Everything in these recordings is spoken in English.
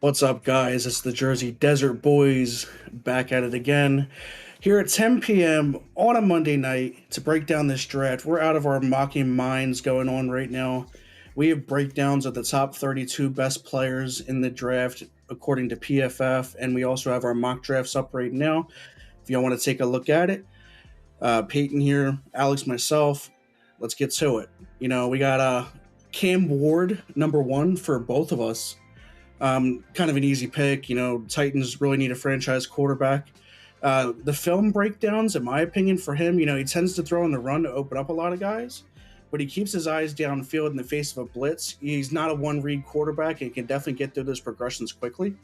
What's up, guys? It's the Jersey Desert Boys back at it again. Here at 10 p.m. on a Monday night to break down this draft. We're out of our mocking minds going on right now. We have breakdowns of the top 32 best players in the draft according to PFF, and we also have our mock drafts up right now. If y'all want to take a look at it, Peyton here, Alex, myself, let's get to it. We got Cam Ward, number one for both of us. Kind of an easy pick. Titans really need a franchise quarterback. The film breakdowns, in my opinion, for him, he tends to throw in the run to open up a lot of guys, but he keeps his eyes downfield in the face of a blitz. He's not a one read quarterback and can definitely get through those progressions quickly.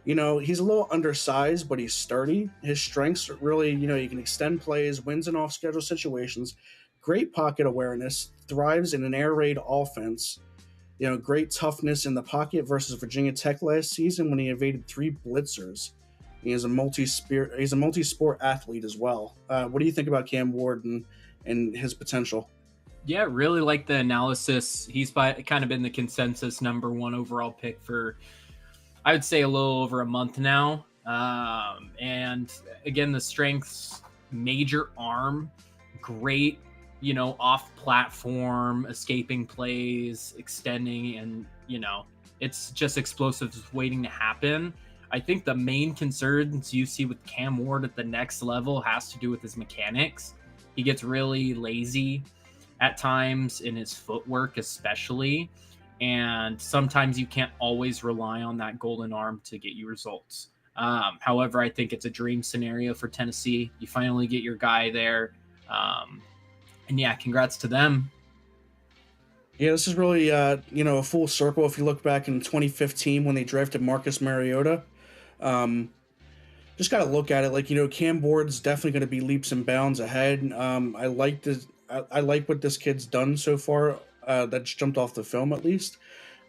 He's a little undersized, but he's sturdy. His strengths are really, he can extend plays, wins in off schedule situations, great pocket awareness, thrives in an air raid offense. Great toughness in the pocket versus Virginia Tech last season when he evaded three blitzers. He's a multi-sport athlete as well. What do you think about Cam Ward and his potential? Yeah, really like the analysis. He's kind of been the consensus number one overall pick for, I would say, a little over a month now. And again, the strengths, major arm, great, off platform, escaping plays, extending, and, it's just explosives waiting to happen. I think the main concerns you see with Cam Ward at the next level has to do with his mechanics. He gets really lazy at times in his footwork, especially. And sometimes you can't always rely on that golden arm to get you results. However, I think it's a dream scenario for Tennessee. You finally get your guy there. And yeah, congrats to them. Yeah, this is really, a full circle. If you look back in 2015 when they drafted Marcus Mariota, um, just got to look at it like, Cam Ward's definitely going to be leaps and bounds ahead. I like this. I like what this kid's done so far. That's jumped off the film at least.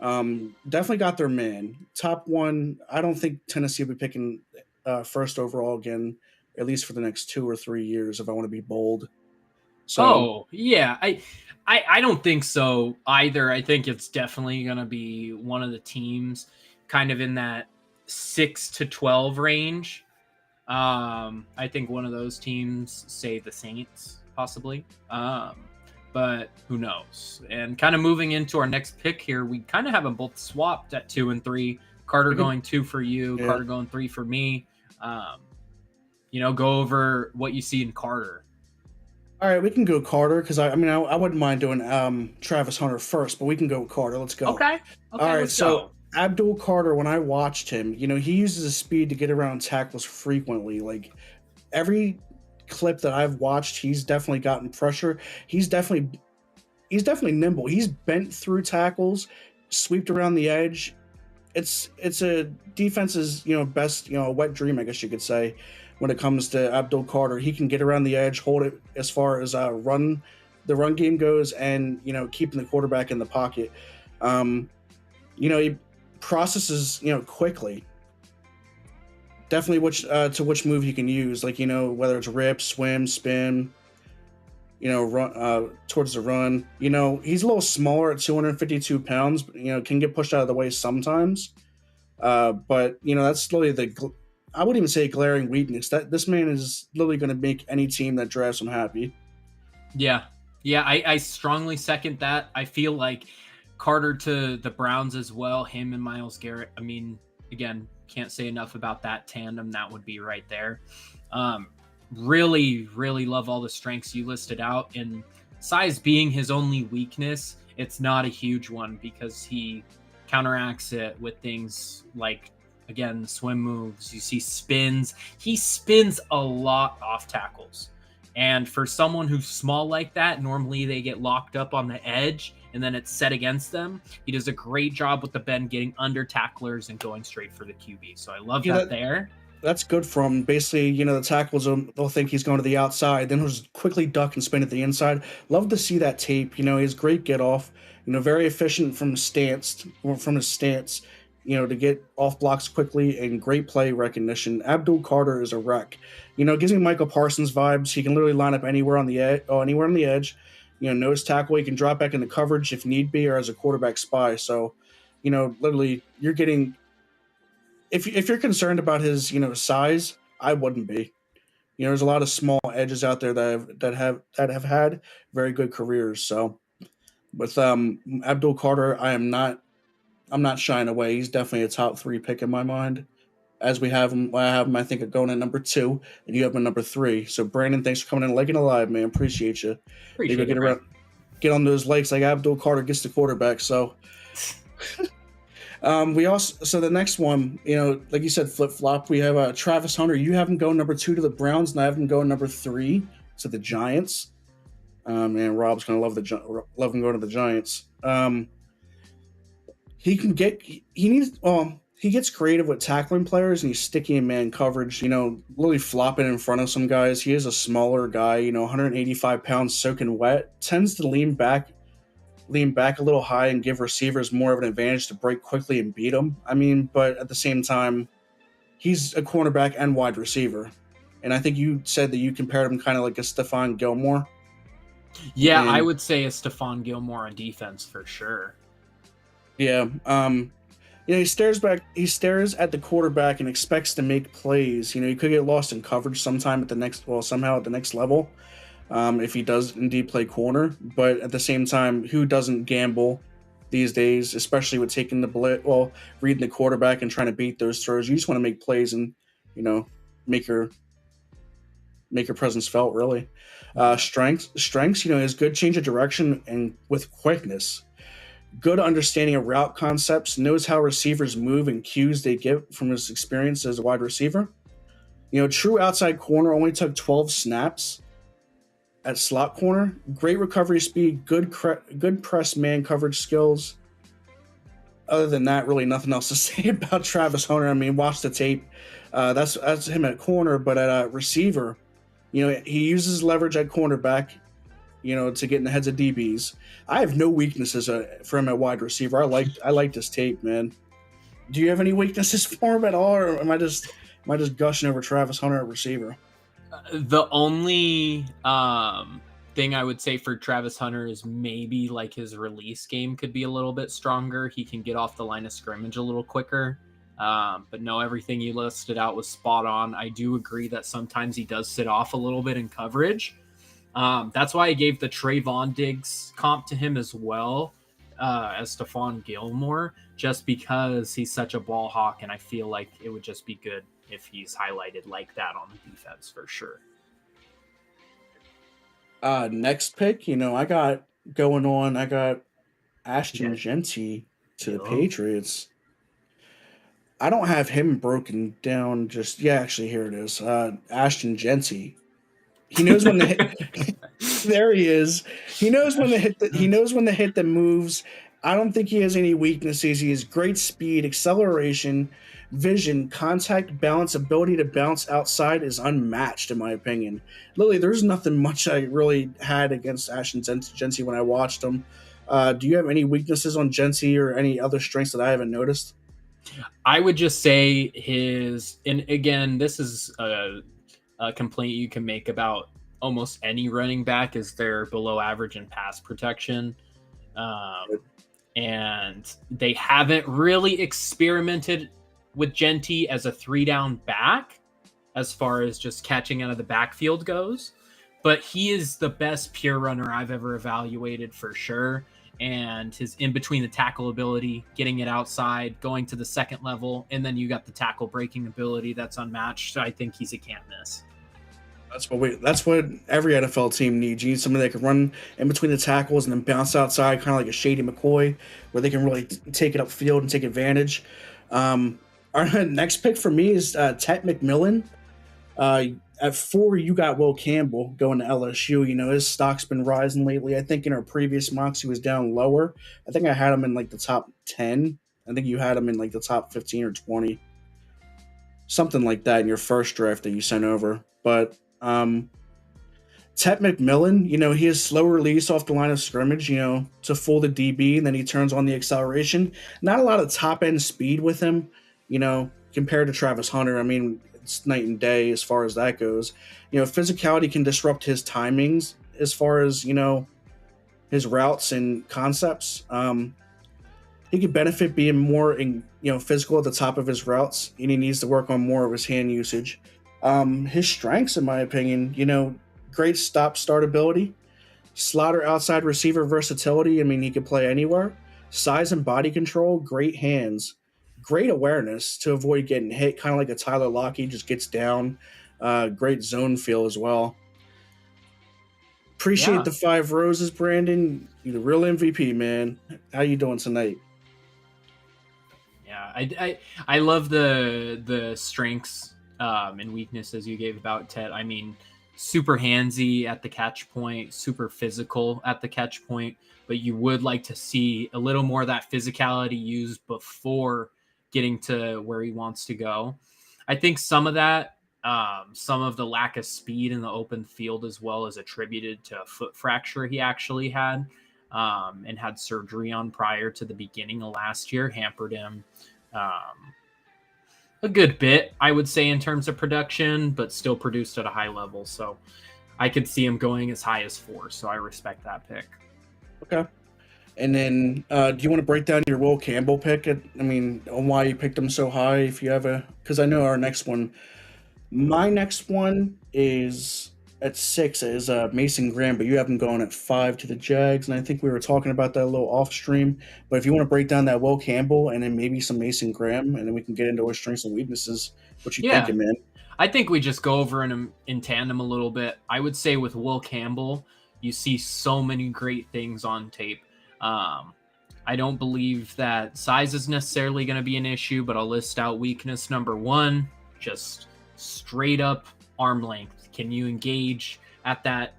Definitely got their man. Top one. I don't think Tennessee will be picking first overall again, at least for the next 2 or 3 years, if I want to be bold. So Oh, yeah. I don't think so either. I think it's definitely going to be one of the teams kind of in that 6 to 12 range. I think one of those teams, say the Saints, possibly. But who knows? And kind of moving into our next pick here, we kind of have them both swapped at 2 and 3. Carter going 2 for you, yeah. Carter going 3 for me. Go over what you see in Carter. All right, we can go Carter because I wouldn't mind doing Travis Hunter first, but we can go with Carter. Let's go. Okay. All right. So Abdul Carter, when I watched him, he uses his speed to get around tackles frequently. Like every clip that I've watched, he's definitely gotten pressure. He's definitely nimble. He's bent through tackles, swept around the edge. It's a defense's best wet dream, I guess you could say. When it comes to Abdul Carter, he can get around the edge, hold it as far as the run game goes, and keeping the quarterback in the pocket. He processes quickly. Definitely which move he can use, like whether it's rip, swim, spin, run towards the run. He's a little smaller at 252 pounds, but can get pushed out of the way sometimes. But that's literally I wouldn't even say glaring weakness. That this man is literally going to make any team that drafts him happy. Yeah, I strongly second that. I feel like Carter to the Browns as well. Him and Myles Garrett. I mean, again, can't say enough about that tandem. That would be right there. Really, really love all the strengths you listed out. And size being his only weakness, it's not a huge one because he counteracts it with things like, again, swim moves. You see spins. He spins a lot off tackles. And for someone who's small like that, normally they get locked up on the edge and then it's set against them. He does a great job with the bend, getting under tacklers and going straight for the QB. So I love that there. That's good for him. Basically, the tackles, they'll think he's going to the outside. Then he'll just quickly duck and spin at the inside. Love to see that tape. He has great get off. Very efficient from his stance. To get off blocks quickly and great play recognition. Abdul Carter is a wreck. Gives me Michael Parsons vibes. He can literally line up anywhere on the edge. Nose tackle. He can drop back into coverage if need be or as a quarterback spy. So, literally, you're getting if you're concerned about his size, I wouldn't be. There's a lot of small edges out there that have had very good careers. So with Abdul Carter, I'm not shying away. He's definitely a top three pick in my mind. As we have him, I have him. I think going at number two, and you have him at number three. So Brandon, thanks for coming in, legging alive, man. Appreciate you. Maybe Appreciate get it, around, Brent. get on those legs like Abdul Carter gets the quarterback. So we also the next one, like you said, flip flop. We have Travis Hunter. You have him going number two to the Browns, and I have him going number three to the Giants. And Rob's gonna love him going to the Giants. He can get he needs he gets creative with tackling players and he's sticky in man coverage. Really flopping in front of some guys. He is a smaller guy. 185 pounds, soaking wet. Tends to lean back a little high and give receivers more of an advantage to break quickly and beat them. I mean, but at the same time, he's a cornerback and wide receiver. And I think you said that you compared him kind of like a Stephon Gilmore. Yeah, I And would say a Stephon Gilmore on defense for sure. yeah, he stares back. He stares at the quarterback and expects to make plays. He could get lost in coverage sometime somehow at the next level, if he does indeed play corner. But at the same time, who doesn't gamble these days, especially with taking the blitz, reading the quarterback and trying to beat those throws? You just want to make plays and make your presence felt. Really, strengths. His good change of direction and with quickness. Good understanding of route concepts, knows how receivers move and cues they get from his experience as a wide receiver. True outside corner, only took 12 snaps at slot corner. Great recovery speed, good press man coverage skills. Other than that, really nothing else to say about Travis Hunter. I mean, watch the tape. That's him at corner, but at receiver, he uses leverage at cornerback, to get in the heads of DBs. I have no weaknesses for him at wide receiver. I like this tape, man. Do you have any weaknesses for him at all, or am I just gushing over Travis Hunter at receiver? The only thing I would say for Travis Hunter is maybe like his release game could be a little bit stronger. He can get off the line of scrimmage a little quicker. But no, everything you listed out was spot on. I do agree that sometimes he does sit off a little bit in coverage. That's why I gave the Trayvon Diggs comp to him as well as Stephon Gilmore, just because he's such a ball hawk, and I feel like it would just be good if he's highlighted like that on the defense for sure. Next pick, I got Ashton Jeanty to the Patriots. I don't have him broken down actually here it is. Ashton Jeanty. He knows when the hit. There he is. He knows when the hit. He knows when the hit that moves. I don't think he has any weaknesses. He has great speed, acceleration, vision, contact, balance, ability to bounce outside is unmatched in my opinion. Lily, there's nothing much I really had against Ashton Jeanty when I watched him. Do you have any weaknesses on Jeanty or any other strengths that I haven't noticed? I would just say and again, this is a complaint you can make about almost any running back is they're below average in pass protection. And they haven't really experimented with Jeanty as a 3-down back as far as just catching out of the backfield goes. But he is the best pure runner I've ever evaluated for sure. And his in between the tackle ability, getting it outside, going to the second level, and then you got the tackle breaking ability that's unmatched. So I think he's a can't miss. That's what every NFL team needs. You need somebody that can run in between the tackles and then bounce outside, kind of like a Shady McCoy, where they can really take it upfield and take advantage. Our next pick for me is Tet McMillan. At 4, you got Will Campbell going to LSU. His stock's been rising lately. I think in our previous mocks, he was down lower. I think I had him in like the top 10. I think you had him in like the top 15 or 20. Something like that in your first draft that you sent over. But Tet McMillan, he has slow release off the line of scrimmage, to fool the DB, and then he turns on the acceleration. Not a lot of top-end speed with him, compared to Travis Hunter. I mean, it's night and day as far as that goes. Physicality can disrupt his timings as far as, his routes and concepts. He could benefit being more physical at the top of his routes, and he needs to work on more of his hand usage. His strengths, in my opinion, great stop start ability, slaughter outside receiver versatility. I mean, he could play anywhere. Size and body control, great hands, great awareness to avoid getting hit, kind of like a Tyler Lockett, just gets down. Great zone feel as well. Appreciate Yeah, the 5 roses, Brandon. You're the real MVP, man. How you doing tonight? yeah. I love the strengths and weaknesses you gave about Tet. I mean, super handsy at the catch point, super physical at the catch point, but you would like to see a little more of that physicality used before getting to where he wants to go. I think some of that, some of the lack of speed in the open field as well is attributed to a foot fracture he actually had and had surgery on prior to the beginning of last year, hampered him a good bit, I would say, in terms of production, but still produced at a high level. So I could see him going as high as 4. So I respect that pick. Okay. And then, do you want to break down your Will Campbell pick? On why you picked him so high? If you have because I know our next one. My next one is at 6 is Mason Graham, but you have him going at 5 to the Jags, and I think we were talking about that a little off stream. But if you want to break down that Will Campbell and then maybe some Mason Graham, and then we can get into our strengths and weaknesses. What you Yeah, thinking, man? I think we just go over in tandem a little bit. I would say with Will Campbell, you see so many great things on tape. I don't believe that size is necessarily going to be an issue, but I'll list out weakness number 1, just straight up arm length. Can you engage at that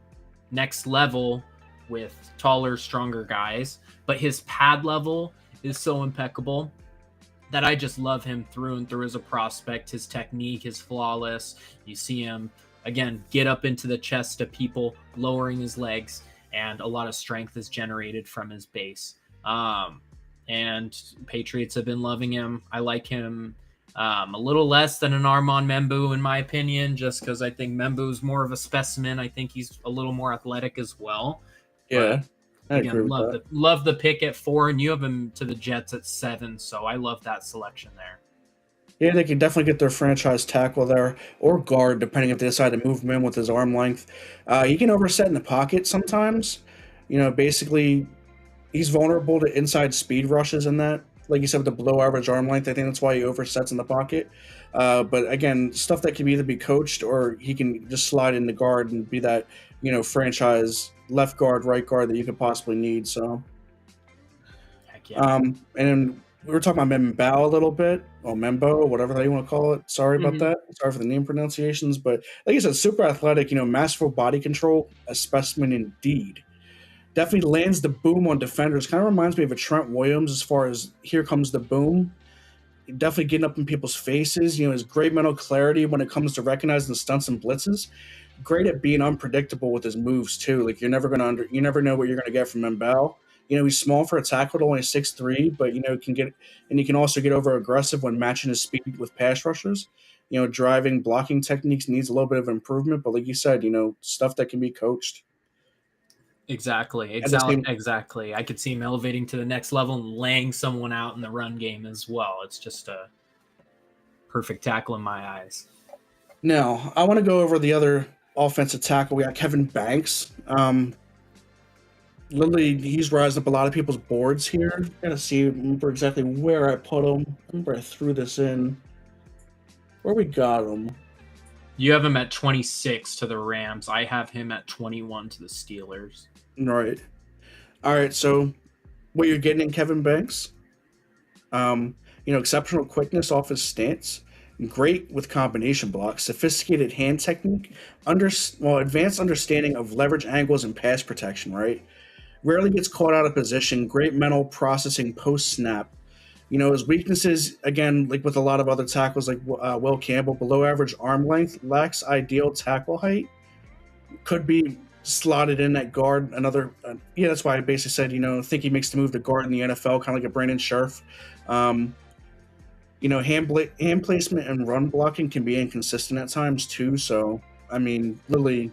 next level with taller, stronger guys? But his pad level is so impeccable that I just love him through and through as a prospect. His technique is flawless. You see him, again, get up into the chest of people, lowering his legs, and a lot of strength is generated from his base. And Patriots have been loving him. I like him a little less than an Armand Membu, in my opinion, just because I think Membu is more of a specimen. I think he's a little more athletic as well. But Yeah, I agree again, with that. love the pick at 4, and you have him to the Jets at 7. So I love that selection there. Yeah, they can definitely get their franchise tackle there or guard, depending if they decide to move him in with his arm length. He can overset in the pocket sometimes. Basically, he's vulnerable to inside speed rushes in that. Like you said, with the below average arm length, I think that's why he oversets in the pocket. But again, stuff that can either be coached or he can just slide in the guard and be that, franchise left guard, right guard that you could possibly need. So, Heck yeah. and then we were talking about Membo a little bit, or Membo, whatever the hell you want to call it. Sorry about Mhm. that. Sorry for the name pronunciations. But like you said, super athletic, masterful body control, a specimen indeed. Definitely lands the boom on defenders. Kind of reminds me of a Trent Williams as far as here comes the boom. Definitely getting up in people's faces. His great mental clarity when it comes to recognizing the stunts and blitzes. Great at being unpredictable with his moves too. Like you never know what you're gonna get from Mbao. He's small for a tackle, at only 6'3", but he can also get over aggressive when matching his speed with pass rushers. Driving blocking techniques needs a little bit of improvement, but like you said, stuff that can be coached. Exactly. At the same Exactly. I could see him elevating to the next level and laying someone out in the run game as well. It's just a perfect tackle in my eyes. Now, I want to go over the other offensive tackle. We got Kevin Banks. Literally, he's rising up a lot of people's boards here. Gotta see, remember exactly where I put him. Remember I threw this in. Where we got him. You have him at 26 to the Rams. I have him at 21 to the Steelers. Right. All right. So, what you're getting in Kevin Banks, exceptional quickness off his stance, great with combination blocks, sophisticated hand technique, advanced understanding of leverage angles and pass protection. Right. Rarely gets caught out of position. Great mental processing post snap. His weaknesses, again, like with a lot of other tackles, like Will Campbell, below average arm length, lacks ideal tackle height, could be slotted in at guard. That's why I basically said, think he makes the move to guard in the NFL, kind of like a Brandon Scherf. Hand placement and run blocking can be inconsistent at times too. So, Lily,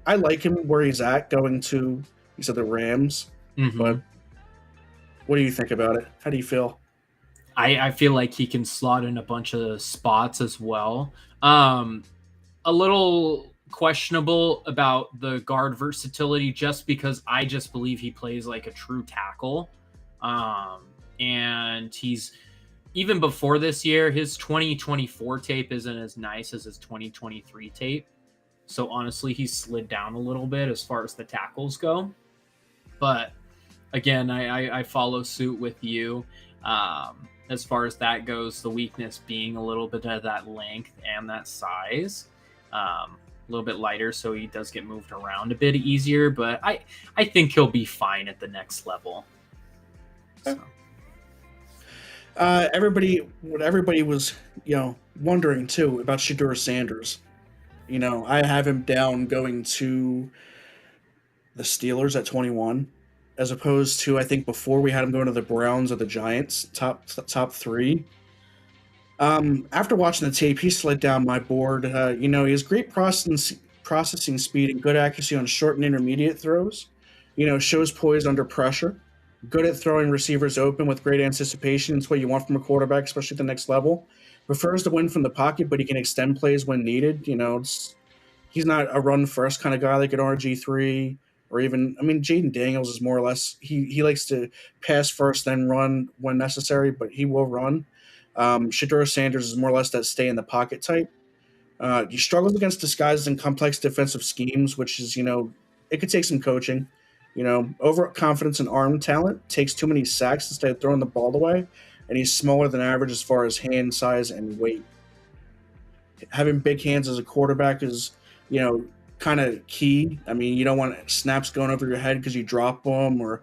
I like him where he's at going to, he said the Rams, but Mm-hmm. What do you think about it? How do you feel? I feel like he can slot in a bunch of spots as well. Um, a little questionable about the guard versatility just because I just believe he plays like a true tackle. And he's even before this year, his 2024 tape isn't as nice as his 2023 tape. So honestly, he slid down a little bit as far as the tackles go. But again, I follow suit with you. As far as that goes, the weakness being a little bit of that length and that size. A little bit lighter, so he does get moved around a bit easier. But I think he'll be fine at the next level. So. Everybody was, wondering too about Shedeur Sanders. I have him down going to the Steelers at 21, as opposed to I think before we had him going to the Browns or the Giants, top three. After watching the tape, he slid down my board. He has great processing speed and good accuracy on short and intermediate throws. Shows poise under pressure. Good at throwing receivers open with great anticipation. It's what you want from a quarterback, especially at the next level. Prefers to win from the pocket, but he can extend plays when needed. He's not a run first kind of guy like an RG3 or even, Jaden Daniels is more or less, he likes to pass first, then run when necessary, but he will run. Shedeur Sanders is more or less that stay in the pocket type. He struggles against disguises and complex defensive schemes, which is, it could take some coaching. Overconfidence and arm talent takes too many sacks instead of throwing the ball away, and he's smaller than average as far as hand size and weight. Having big hands as a quarterback is, kind of key. You don't want snaps going over your head because you drop them or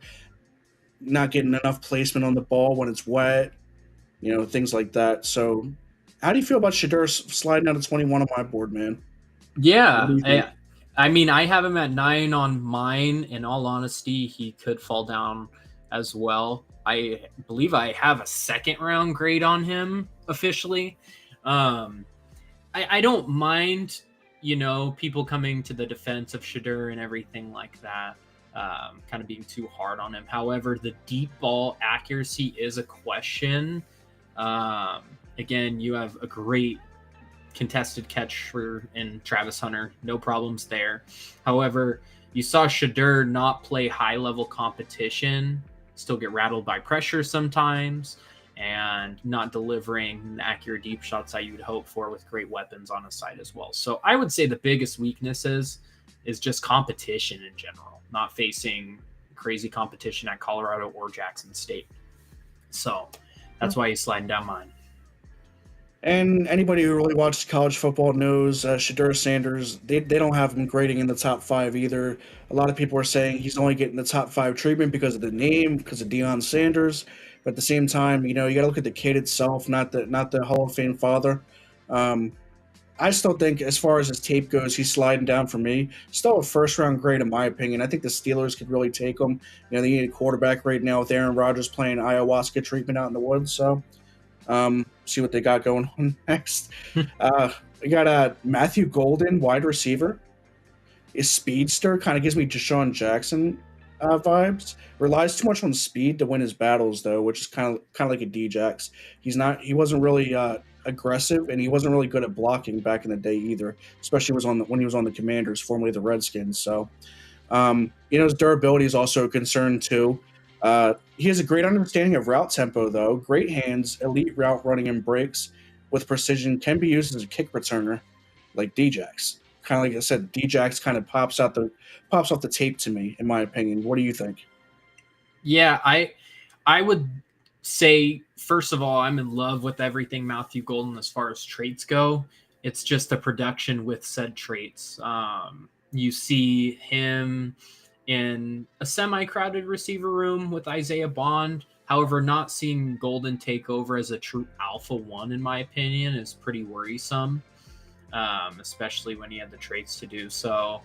not getting enough placement on the ball when it's wet, things like that. So, how do you feel about Shedeur sliding out of 21 on my board, man? What do Yeah, you think? I have him at 9 on mine. In all honesty, he could fall down as well. I believe I have a second round grade on him officially. Um, I don't mind, people coming to the defense of Shedeur and everything like that, kind of being too hard on him. However, the deep ball accuracy is a question. Um, Again, you have a great contested catch in Travis Hunter, no problems there. However, you saw Shedeur not play high level competition, still get rattled by pressure sometimes, and not delivering accurate deep shots that you'd hope for with great weapons on his side as well. So I would say the biggest weaknesses is just competition in general, not facing crazy competition at Colorado or Jackson State. So that's why he's sliding down mine. And anybody who really watches college football knows Shedeur Sanders, they don't have him grading in the top five either. A lot of people are saying he's only getting the top five treatment because of the name, because of Deion Sanders. But at the same time, you got to look at the kid itself, not the Hall of Fame father. Um, I still think, as far as his tape goes, he's sliding down for me. Still a first round grade, in my opinion. I think the Steelers could really take him. They need a quarterback right now with Aaron Rodgers playing ayahuasca treatment out in the woods. So see what they got going on next. We got Matthew Golden, wide receiver. Is speedster, kind of gives me Deshaun Jackson vibes. Relies too much on speed to win his battles, though, which is kind of like a Djax. He wasn't really aggressive, and he wasn't really good at blocking back in the day either. Especially when he was on the Commanders, formerly the Redskins. So, his durability is also a concern too. He has a great understanding of route tempo, though. Great hands, elite route running and breaks with precision. Can be used as a kick returner, like Djax. Kind of like I said, Djax kind of pops off the tape to me, in my opinion. What do you think? Yeah, I would say first of all, I'm in love with everything Matthew Golden as far as traits go. It's just the production with said traits. You see him in a semi-crowded receiver room with Isaiah Bond. However, not seeing Golden take over as a true alpha one, in my opinion, is pretty worrisome, especially when he had the traits to do so.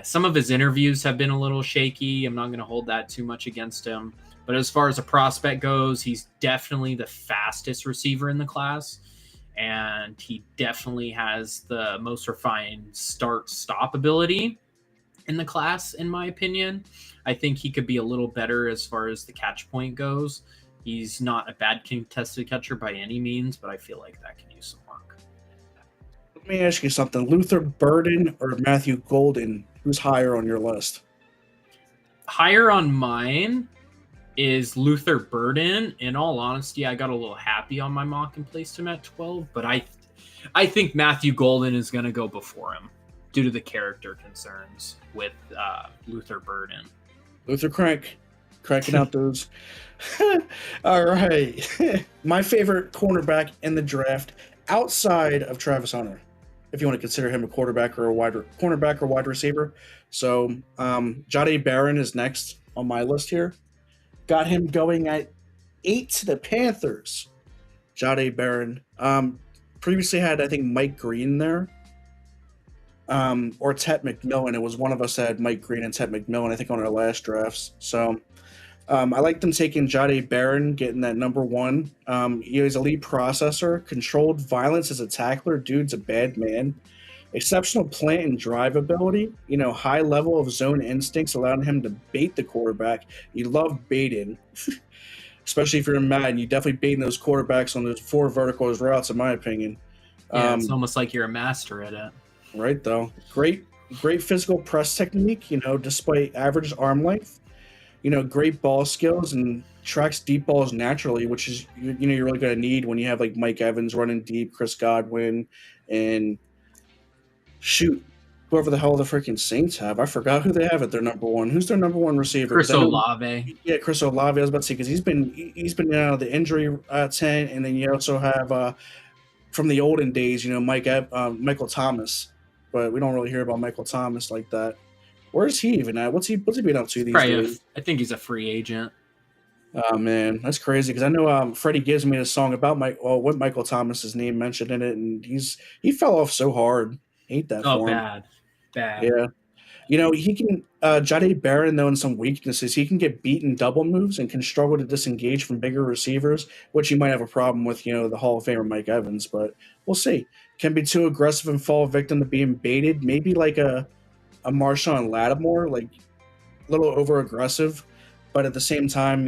Some of his interviews have been a little shaky. I'm not going to hold that too much against him. But as far as a prospect goes, he's definitely the fastest receiver in the class. And he definitely has the most refined start-stop ability. in the class, in my opinion. I think he could be a little better as far as the catch point goes. He's not a bad contested catcher by any means, but I feel like that can use some work. Let me ask you something: Luther Burden or Matthew Golden? Who's higher on your list? Higher on mine is Luther Burden. In all honesty, I got a little happy on my mock and placed him at 12, but I think Matthew Golden is going to go before him due to the character concerns with Luther Burden. Luther cranking out those. All right. My favorite cornerback in the draft outside of Travis Hunter, if you want to consider him a quarterback or a cornerback or wide receiver. So Jahdae Barron is next on my list here. Got him going at 8 to the Panthers. Jahdae Barron. Previously had, I think, Mike Green there. Or Tet McMillan. It was one of us that had Mike Green and Tet McMillan, I think, on our last drafts. So I like them taking Jahdae Barron, getting that number 1. He was a lead processor, controlled violence as a tackler. Dude's a bad man. Exceptional plant and drive ability. High level of zone instincts, allowing him to bait the quarterback. You love baiting, especially if you're in Madden. You definitely baiting those quarterbacks on those 4 vertical routes, in my opinion. Yeah, it's almost like you're a master at it. Right, though. Great physical press technique, despite average arm length. Great ball skills and tracks deep balls naturally, which is, you're really going to need when you have like Mike Evans running deep, Chris Godwin, and whoever the hell the freaking Saints have. I forgot who they have at their number 1. Who's their number 1 receiver? Chris Olave. Yeah, Chris Olave. I was about to say, because he's been out of the injury tent, and then you also have from the olden days, Michael Thomas. But we don't really hear about Michael Thomas like that. Where's he even at? What's he been up to these days? I think he's a free agent. Oh man, that's crazy because I know Freddie gives me a song about what Michael Thomas's name mentioned in it, and he fell off so hard. Hate that for him. Bad. Yeah, he can Jahdae Barron though in some weaknesses. He can get beaten double moves and can struggle to disengage from bigger receivers, which you might have a problem with. The Hall of Famer Mike Evans, but we'll see. Can be too aggressive and fall victim to being baited. Maybe like a Marshawn Lattimore, like a little over aggressive, but at the same time,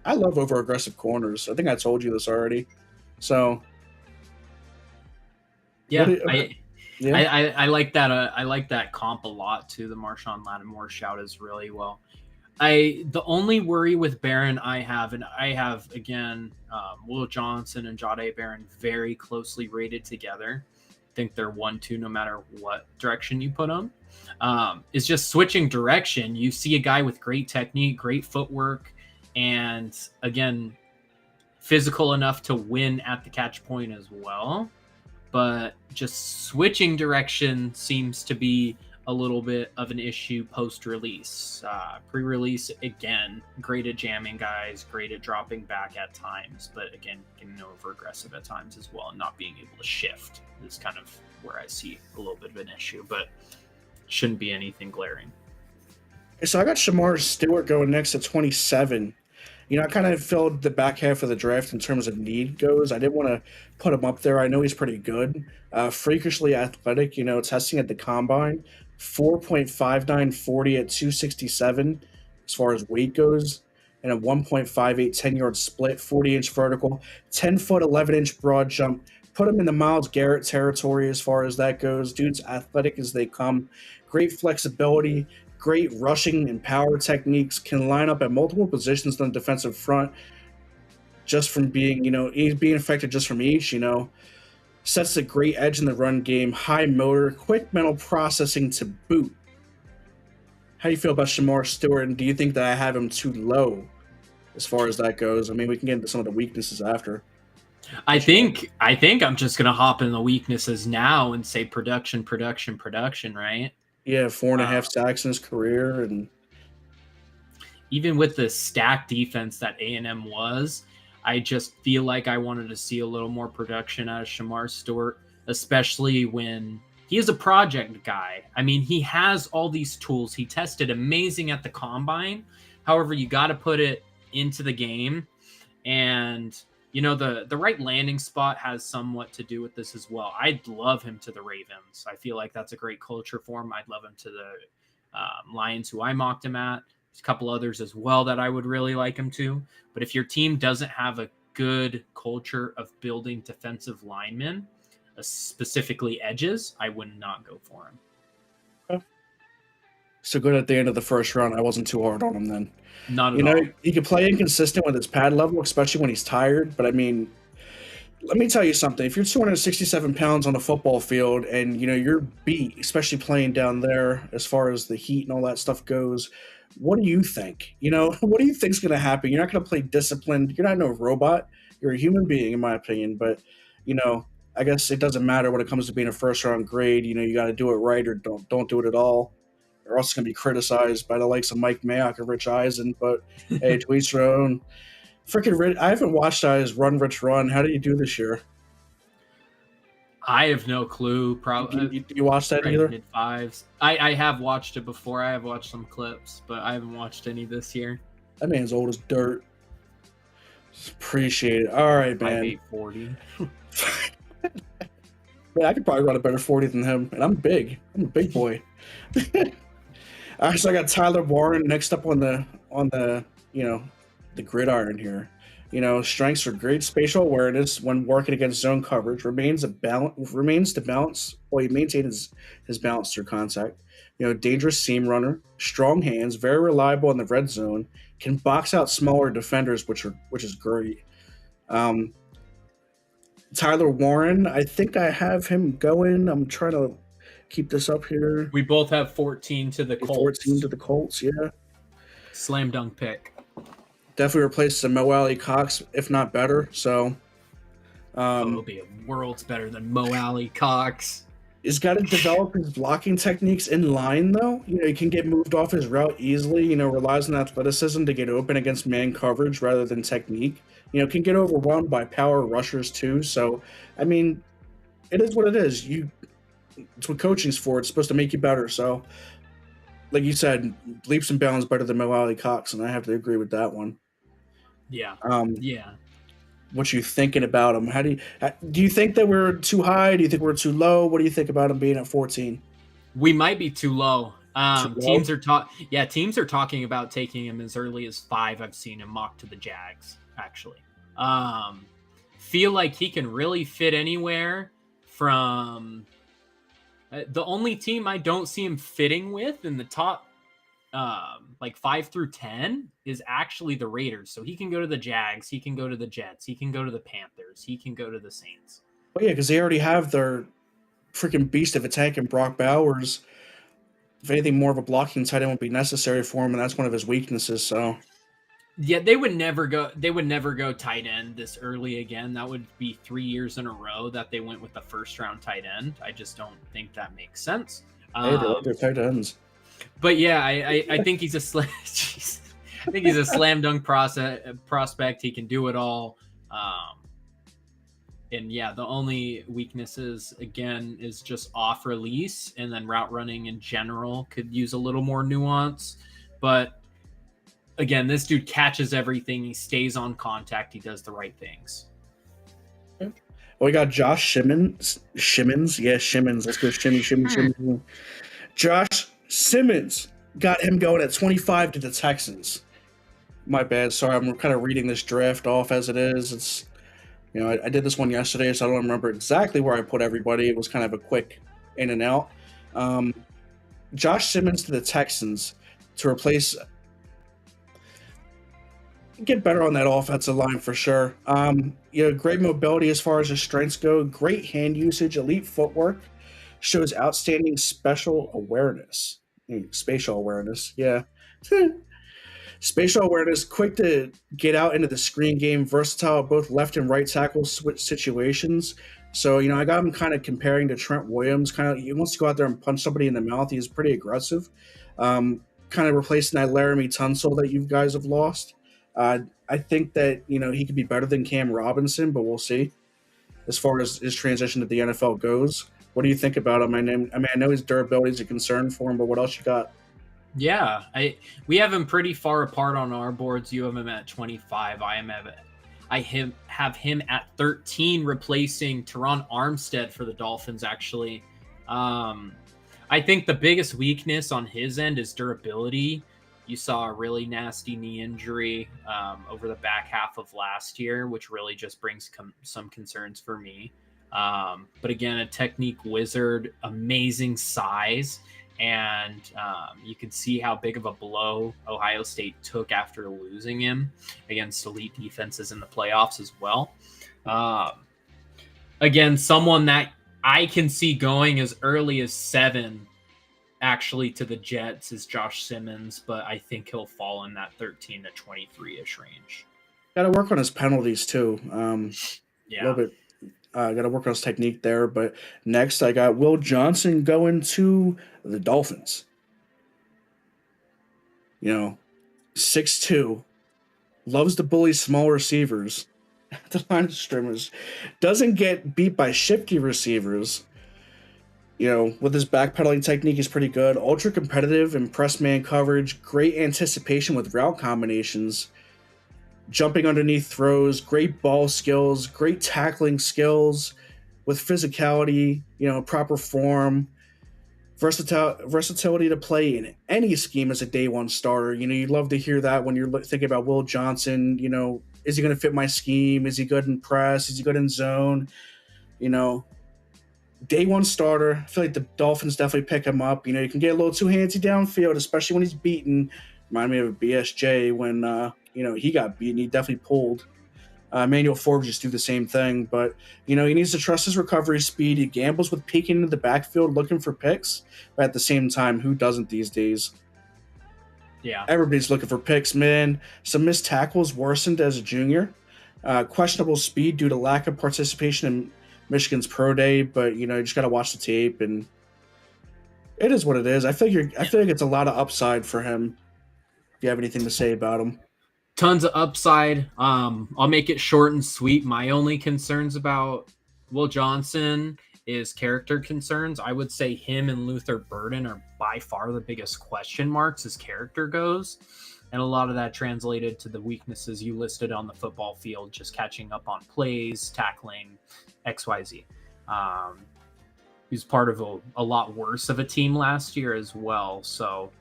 I love over aggressive corners. I think I told you this already. So yeah, I like that. I like that comp a lot too. The Marshawn Lattimore shout is really well. The only worry with Barron I have again Will Johnson and Jahdae Barron very closely rated together. I think they're 1-2 no matter what direction you put them. Is just switching direction. You see a guy with great technique, great footwork, and again, physical enough to win at the catch point as well. But just switching direction seems to be a little bit of an issue post-release. Pre-release, again, great at jamming guys, great at dropping back at times, but again, getting over-aggressive at times as well and not being able to shift is kind of where I see a little bit of an issue, but shouldn't be anything glaring. So I got Shemar Stewart going next at 27. I kind of filled the back half of the draft in terms of need goes. I didn't want to put him up there. I know he's pretty good. Freakishly athletic, testing at the combine. 4.59 40 at 267 as far as weight goes. And a 1.58 10-yard split, 40-inch vertical, 10-foot, 11-inch broad jump. Put him in the Myles Garrett territory as far as that goes. Dude's athletic as they come. Great flexibility. Great rushing and power techniques, can line up at multiple positions on the defensive front just from being, he's being affected just from each, sets a great edge in the run game, high motor, quick mental processing to boot. How do you feel about Shemar Stewart, and do you think that I have him too low as far as that goes? I mean, we can get into some of the weaknesses after. I think I'm just going to hop in the weaknesses now and say production, right? Yeah, 4.5 sacks in his career, and even with the stacked defense that A&M was, I just feel like I wanted to see a little more production out of Shemar Stewart, especially when he is a project guy. I mean, he has all these tools. He tested amazing at the combine. However, you got to put it into the game, and the right landing spot has somewhat to do with this as well. I'd love him to the Ravens. I feel like that's a great culture for him. I'd love him to Lions, who I mocked him at. There's a couple others as well that I would really like him to. But if your team doesn't have a good culture of building defensive linemen, specifically edges, I would not go for him. So good at the end of the first round. I wasn't too hard on him then. Not at all. He can play inconsistent with his pad level, especially when he's tired. But I mean, let me tell you something. If you're 267 pounds on a football field and, you're beat, especially playing down there as far as the heat and all that stuff goes, what do you think? What do you think's going to happen? You're not going to play disciplined. You're not no robot. You're a human being, in my opinion. But, I guess it doesn't matter when it comes to being a first-round grade. You got to do it right or don't do it at all. Or else it's going to be criticized by the likes of Mike Mayock or Rich Eisen. But, hey, to each their own. Freaking Rich, I haven't watched his Run Rich Run. How did you do this year? I have no clue. Probably. You watch that either? Mid-fives. I have watched it before. I have watched some clips, but I haven't watched any this year. That man's old as dirt. Appreciate it. All right, man. 5'8", 40. Man, I could probably run a better 40 than him, and I'm big. I'm a big boy. All right, so I got Tyler Warren next up on the the gridiron here. Strengths are great spatial awareness when working against zone coverage. Remains to balance. Well, he maintains his balance through contact. Dangerous seam runner, strong hands, very reliable in the red zone. Can box out smaller defenders, which is great. Tyler Warren, I think I have him going. I'm trying to keep this up here. We both have 14 to the Colts. 14 to the Colts, yeah. Slam dunk pick. Definitely replaces the Mo Alley Cox, if not better. So, it'll be worlds better than Mo Alley Cox. He's got to develop his blocking techniques in line, though. He can get moved off his route easily. Relies on athleticism to get open against man coverage rather than technique. Can get overwhelmed by power rushers too. So, I mean, it is what it is. It's what coaching's for. It's supposed to make you better. So, like you said, leaps and bounds better than Mo Alley Cox, and I have to agree with that one. Yeah. Yeah. What you thinking about him? Do you think that we're too high? Do you think we're too low? What do you think about him being at 14? We might be too low. Too low? Teams are talking about taking him as early as 5. I've seen him mocked to the Jags, actually. Feel like he can really fit anywhere from the only team I don't see him fitting with in the top 5 through 10 is actually the Raiders. So he can go to the Jags, he can go to the Jets, he can go to the Panthers, he can go to the Saints. Well, yeah, because they already have their freaking beast of a tank in Brock Bowers. If anything, more of a blocking tight end would be necessary for him, and that's one of his weaknesses. So, yeah, they would never go tight end this early again. That would be 3 years in a row that they went with the first round tight end. I just don't think that makes sense. Hey, they like their tight ends. But yeah, I think he's a I think he's a slam dunk prospect. He can do it all. And yeah, the only weaknesses again is just off release, and then route running in general could use a little more nuance. But again, this dude catches everything. He stays on contact. He does the right things. Well, we got Josh Simmons. Yeah, Simmons. Let's go shimmy. Josh Simmons, got him going at 25 to the Texans. My bad. Sorry, I'm kind of reading this draft off as it is. It's, I did this one yesterday, so I don't remember exactly where I put everybody. It was kind of a quick in and out. Josh Simmons to the Texans to replace. Get better on that offensive line for sure. Great mobility as far as his strengths go. Great hand usage, elite footwork. Shows outstanding spatial awareness. Yeah. Spatial awareness, quick to get out into the screen game, versatile at both left and right tackle switch situations. So, I got him kind of comparing to Trent Williams. He wants to go out there and punch somebody in the mouth. He's pretty aggressive. Kind of replacing that Laramie Tunsil that you guys have lost. I think that, he could be better than Cam Robinson, but we'll see as far as his transition to the NFL goes. What do you think about him? I know his durability is a concern for him, but what else you got? Yeah, we have him pretty far apart on our boards. You have him at 25. I have him at 13, replacing Teron Armstead for the Dolphins. Actually, I think the biggest weakness on his end is durability. You saw a really nasty knee injury over the back half of last year, which really just brings some concerns for me. But again, a technique wizard, amazing size, and you can see how big of a blow Ohio State took after losing him against elite defenses in the playoffs as well. Um, Again, someone that I can see going as early as 7 actually to the Jets is Josh Simmons, but I think he'll fall in that 13 to 23 ish range. Got to work on his penalties too. A little Yeah. bit. Got to work on his technique there. But next, I got Will Johnson going to the Dolphins. 6'2", loves to bully small receivers at the line of scrimmage, doesn't get beat by shifty receivers. With his backpedaling technique, he's pretty good. Ultra competitive in press man coverage, great anticipation with route combinations, jumping underneath throws, great ball skills, great tackling skills with physicality, proper form, versatility to play in any scheme as a day one starter. You'd love to hear that when you're thinking about Will Johnson. Is he going to fit my scheme? Is he good in press? Is he good in zone? Day one starter. I feel like the Dolphins definitely pick him up. You can get a little too handsy downfield, especially when he's beaten. Remind me of BSJ when he got beaten. He definitely pulled. Emmanuel Forbes just do the same thing, but he needs to trust his recovery speed. He gambles with peeking into the backfield looking for picks, but at the same time, who doesn't these days? Yeah. Everybody's looking for picks, man. Some missed tackles worsened as a junior. Questionable speed due to lack of participation in Michigan's pro day, but you just got to watch the tape, and it is what it is. I feel like it's a lot of upside for him. If you have anything to say about him. Tons of upside. I'll make it short and sweet. My only concerns about Will Johnson is character concerns. I would say him and Luther Burden are by far the biggest question marks as character goes. And a lot of that translated to the weaknesses you listed on the football field, just catching up on plays, tackling, XYZ. He was part of a lot worse of a team last year as well. So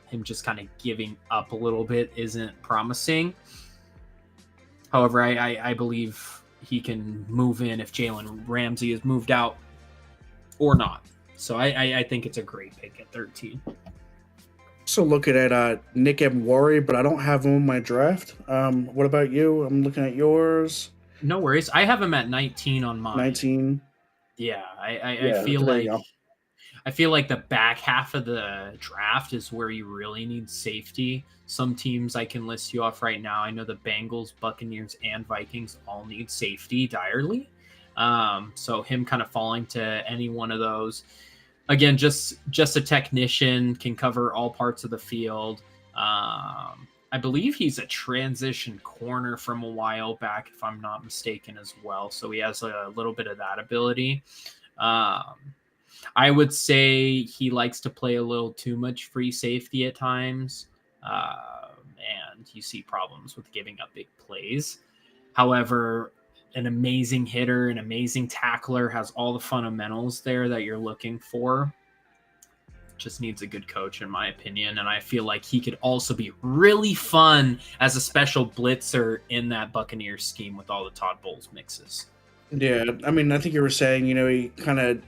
him just kind of giving up a little bit isn't promising. However, I believe he can move in if Jalen Ramsey is moved out or not. So I think it's a great pick at 13. So looking at Nick Emwari, but I don't have him in my draft. What about you? I'm looking at yours. No worries. I have him at 19 on mine. 19. Yeah, I feel like the back half of the draft is where you really need safety. Some teams I can list you off right now. I know the Bengals, Buccaneers, and Vikings all need safety direly. So him kind of falling to any one of those. Again, just a technician, can cover all parts of the field. I believe he's a transition corner from a while back, if I'm not mistaken, as well. So he has a little bit of that ability. I would say he likes to play a little too much free safety at times, and you see problems with giving up big plays. However, an amazing hitter, an amazing tackler, has all the fundamentals there that you're looking for. Just needs a good coach, in my opinion, and I feel like he could also be really fun as a special blitzer in that Buccaneers scheme with all the Todd Bowles mixes. Yeah, I mean, I think you were saying, he kind of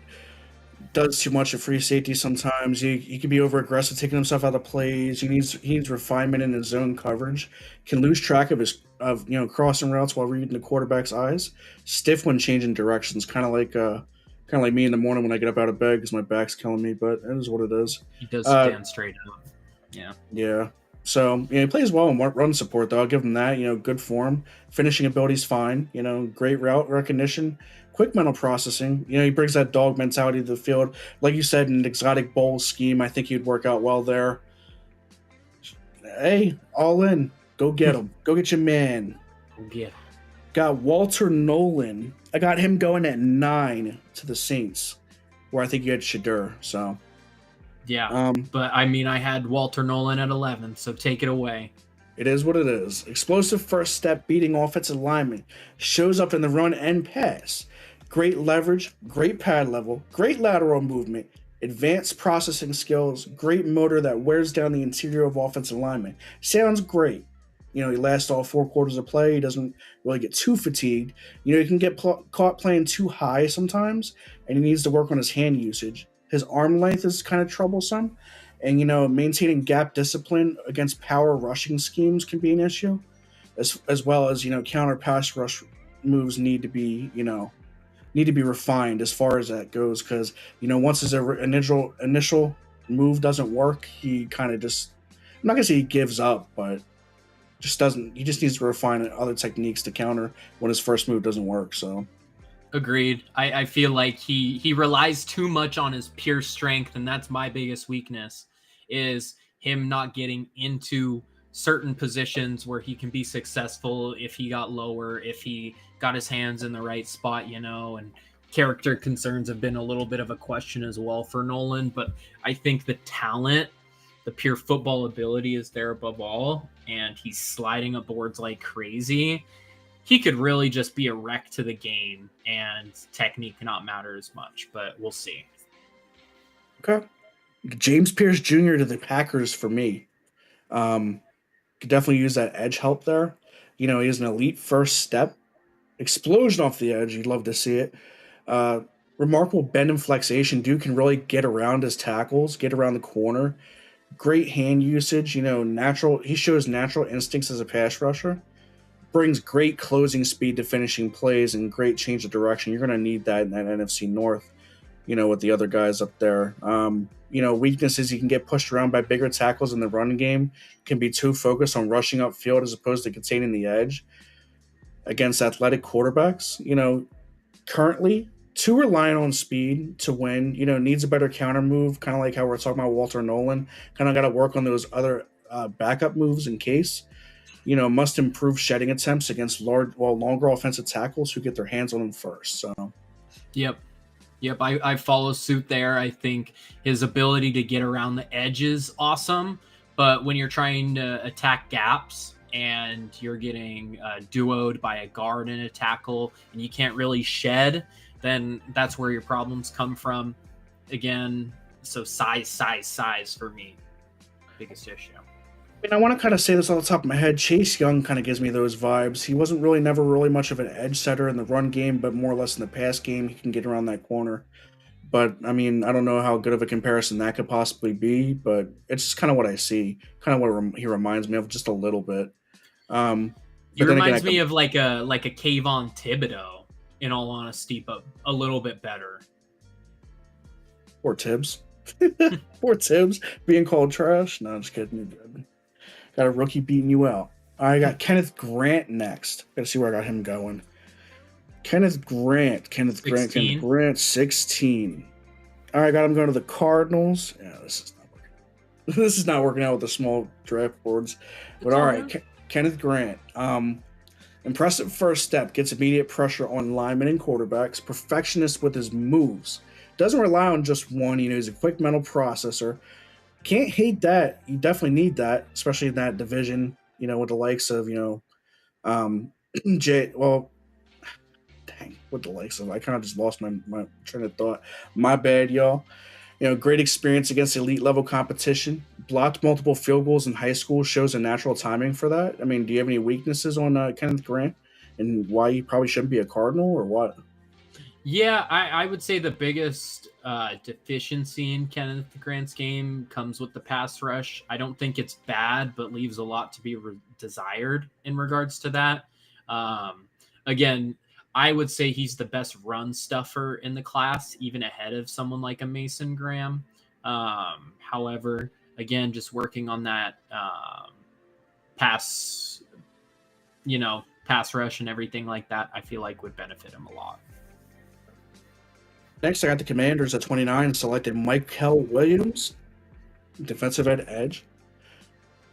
does too much of free safety sometimes. He can be over aggressive, taking himself out of plays. He needs refinement in his zone coverage. Can lose track of his crossing routes while reading the quarterback's eyes. Stiff when changing directions, kind of like me in the morning when I get up out of bed because my back's killing me. But it is what it is. He does stand straight up. Yeah. Yeah. So he plays well in run support, though. I'll give him that. Good form, finishing ability's fine. Great route recognition. Quick mental processing. He brings that dog mentality to the field. Like you said, in an exotic bowl scheme, I think he'd work out well there. Hey, all in. Go get him. Go get your man. Go get him. Got Walter Nolan. I got him going at 9 to the Saints, where I think you had Shedeur. So, yeah. But I mean, I had Walter Nolan at 11, so take it away. It is what it is. Explosive first step, beating offensive linemen. Shows up in the run and pass. Great leverage, great pad level, great lateral movement, Advanced processing skills, great motor that wears down the interior of offensive linemen. Sounds great. He lasts all 4 quarters of play. He doesn't really get too fatigued. He can get caught playing too high sometimes, and he needs to work on his hand usage. His arm length is kind of troublesome, and maintaining gap discipline against power rushing schemes can be an issue, as well as counter pass rush moves need to be refined as far as that goes, because once his initial move doesn't work, he kind of just, I'm not gonna say he gives up, but just doesn't. He just needs to refine other techniques to counter when his first move doesn't work. So Agreed. I feel like he relies too much on his pure strength, and that's my biggest weakness, is him not getting into certain positions where he can be successful if he got lower, if he got his hands in the right spot, and character concerns have been a little bit of a question as well for Nolan, but I think the talent, the pure football ability is there above all, and he's sliding up boards like crazy. He could really just be a wreck to the game, and technique cannot matter as much, but we'll see. okay, James Pierce Jr. to the Packers for me. Could definitely use that edge help there. He has an elite first step, explosion off the edge. You'd love to see it. Uh, Remarkable bend and flexation. Dude can really get around his tackles, get around the corner. Great hand usage. Natural. He shows natural instincts as a pass rusher. Brings great closing speed to finishing plays and great change of direction. You're going to need that in that NFC North. With the other guys up there. Weaknesses, he can get pushed around by bigger tackles in the run game, can be too focused on rushing upfield as opposed to containing the edge against athletic quarterbacks. Currently, too reliant on speed to win, needs a better counter move, kind of like how we're talking about Walter Nolan. Kind of got to work on those other backup moves in case. Must improve shedding attempts against longer offensive tackles who get their hands on him first. So, Yep, I follow suit there. I think his ability to get around the edge is awesome, but when you're trying to attack gaps and you're getting duoed by a guard and a tackle and you can't really shed, then that's where your problems come from. Again, so size for me, biggest issue. I want to kind of say this off the top of my head. Chase Young kind of gives me those vibes. He wasn't never really much of an edge setter in the run game, but more or less in the pass game, he can get around that corner. But I mean, I don't know how good of a comparison that could possibly be, but it's just kind of what I see, kind of what he reminds me of just a little bit. He reminds me of like a Kayvon Thibodeau, in all honesty, but a little bit better. Poor Tibbs. Poor Tibbs being called trash. No, I'm just kidding. Got a rookie beating you out. I got Kenneth Grant next. Gotta see where I got him going. Kenneth Grant, 16. 16. All right, got him going to the Cardinals. Yeah, this is not working. This is not working out with the small draft boards. But all right, Kenneth Grant. Impressive first step. Gets immediate pressure on linemen and quarterbacks. Perfectionist with his moves. Doesn't rely on just one. He's a quick mental processor. Can't hate that. You definitely need that, especially in that division, with the likes of, with the likes of, I kind of just lost my train of thought. My bad, y'all. Great experience against elite level competition. Blocked multiple field goals in high school, shows a natural timing for that. I mean, do you have any weaknesses on Kenneth Grant and why he probably shouldn't be a Cardinal or what? Yeah, I would say the biggest deficiency in Kenneth Grant's game comes with the pass rush. I don't think it's bad, but leaves a lot to be desired in regards to that. Again, I would say he's the best run stuffer in the class, even ahead of someone like a Mason Graham. However, again, just working on that pass rush and everything like that, I feel like would benefit him a lot. Next, I got the Commanders at 29, selected Michael Williams, defensive edge.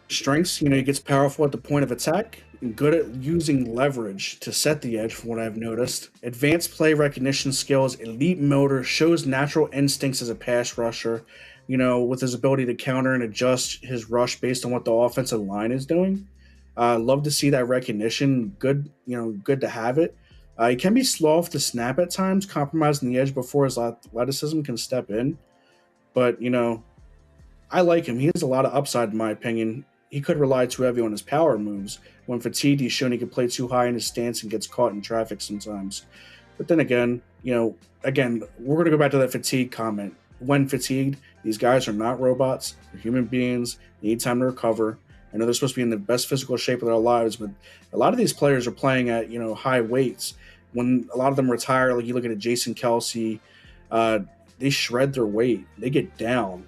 Strengths, he gets powerful at the point of attack, and good at using leverage to set the edge, from what I've noticed. Advanced play recognition skills, elite motor, shows natural instincts as a pass rusher, with his ability to counter and adjust his rush based on what the offensive line is doing. Love to see that recognition. Good to have it. He can be slow off the snap at times, compromising the edge before his athleticism can step in. But, I like him. He has a lot of upside, in my opinion. He could rely too heavy on his power moves. When fatigued, he's shown he can play too high in his stance and gets caught in traffic sometimes. But then again, again, we're going to go back to that fatigue comment. When fatigued, these guys are not robots. They're human beings. They need time to recover. I know they're supposed to be in the best physical shape of their lives, but a lot of these players are playing at, high weights. When a lot of them retire, like you look at a Jason Kelsey, uh, they shred their weight. They get down.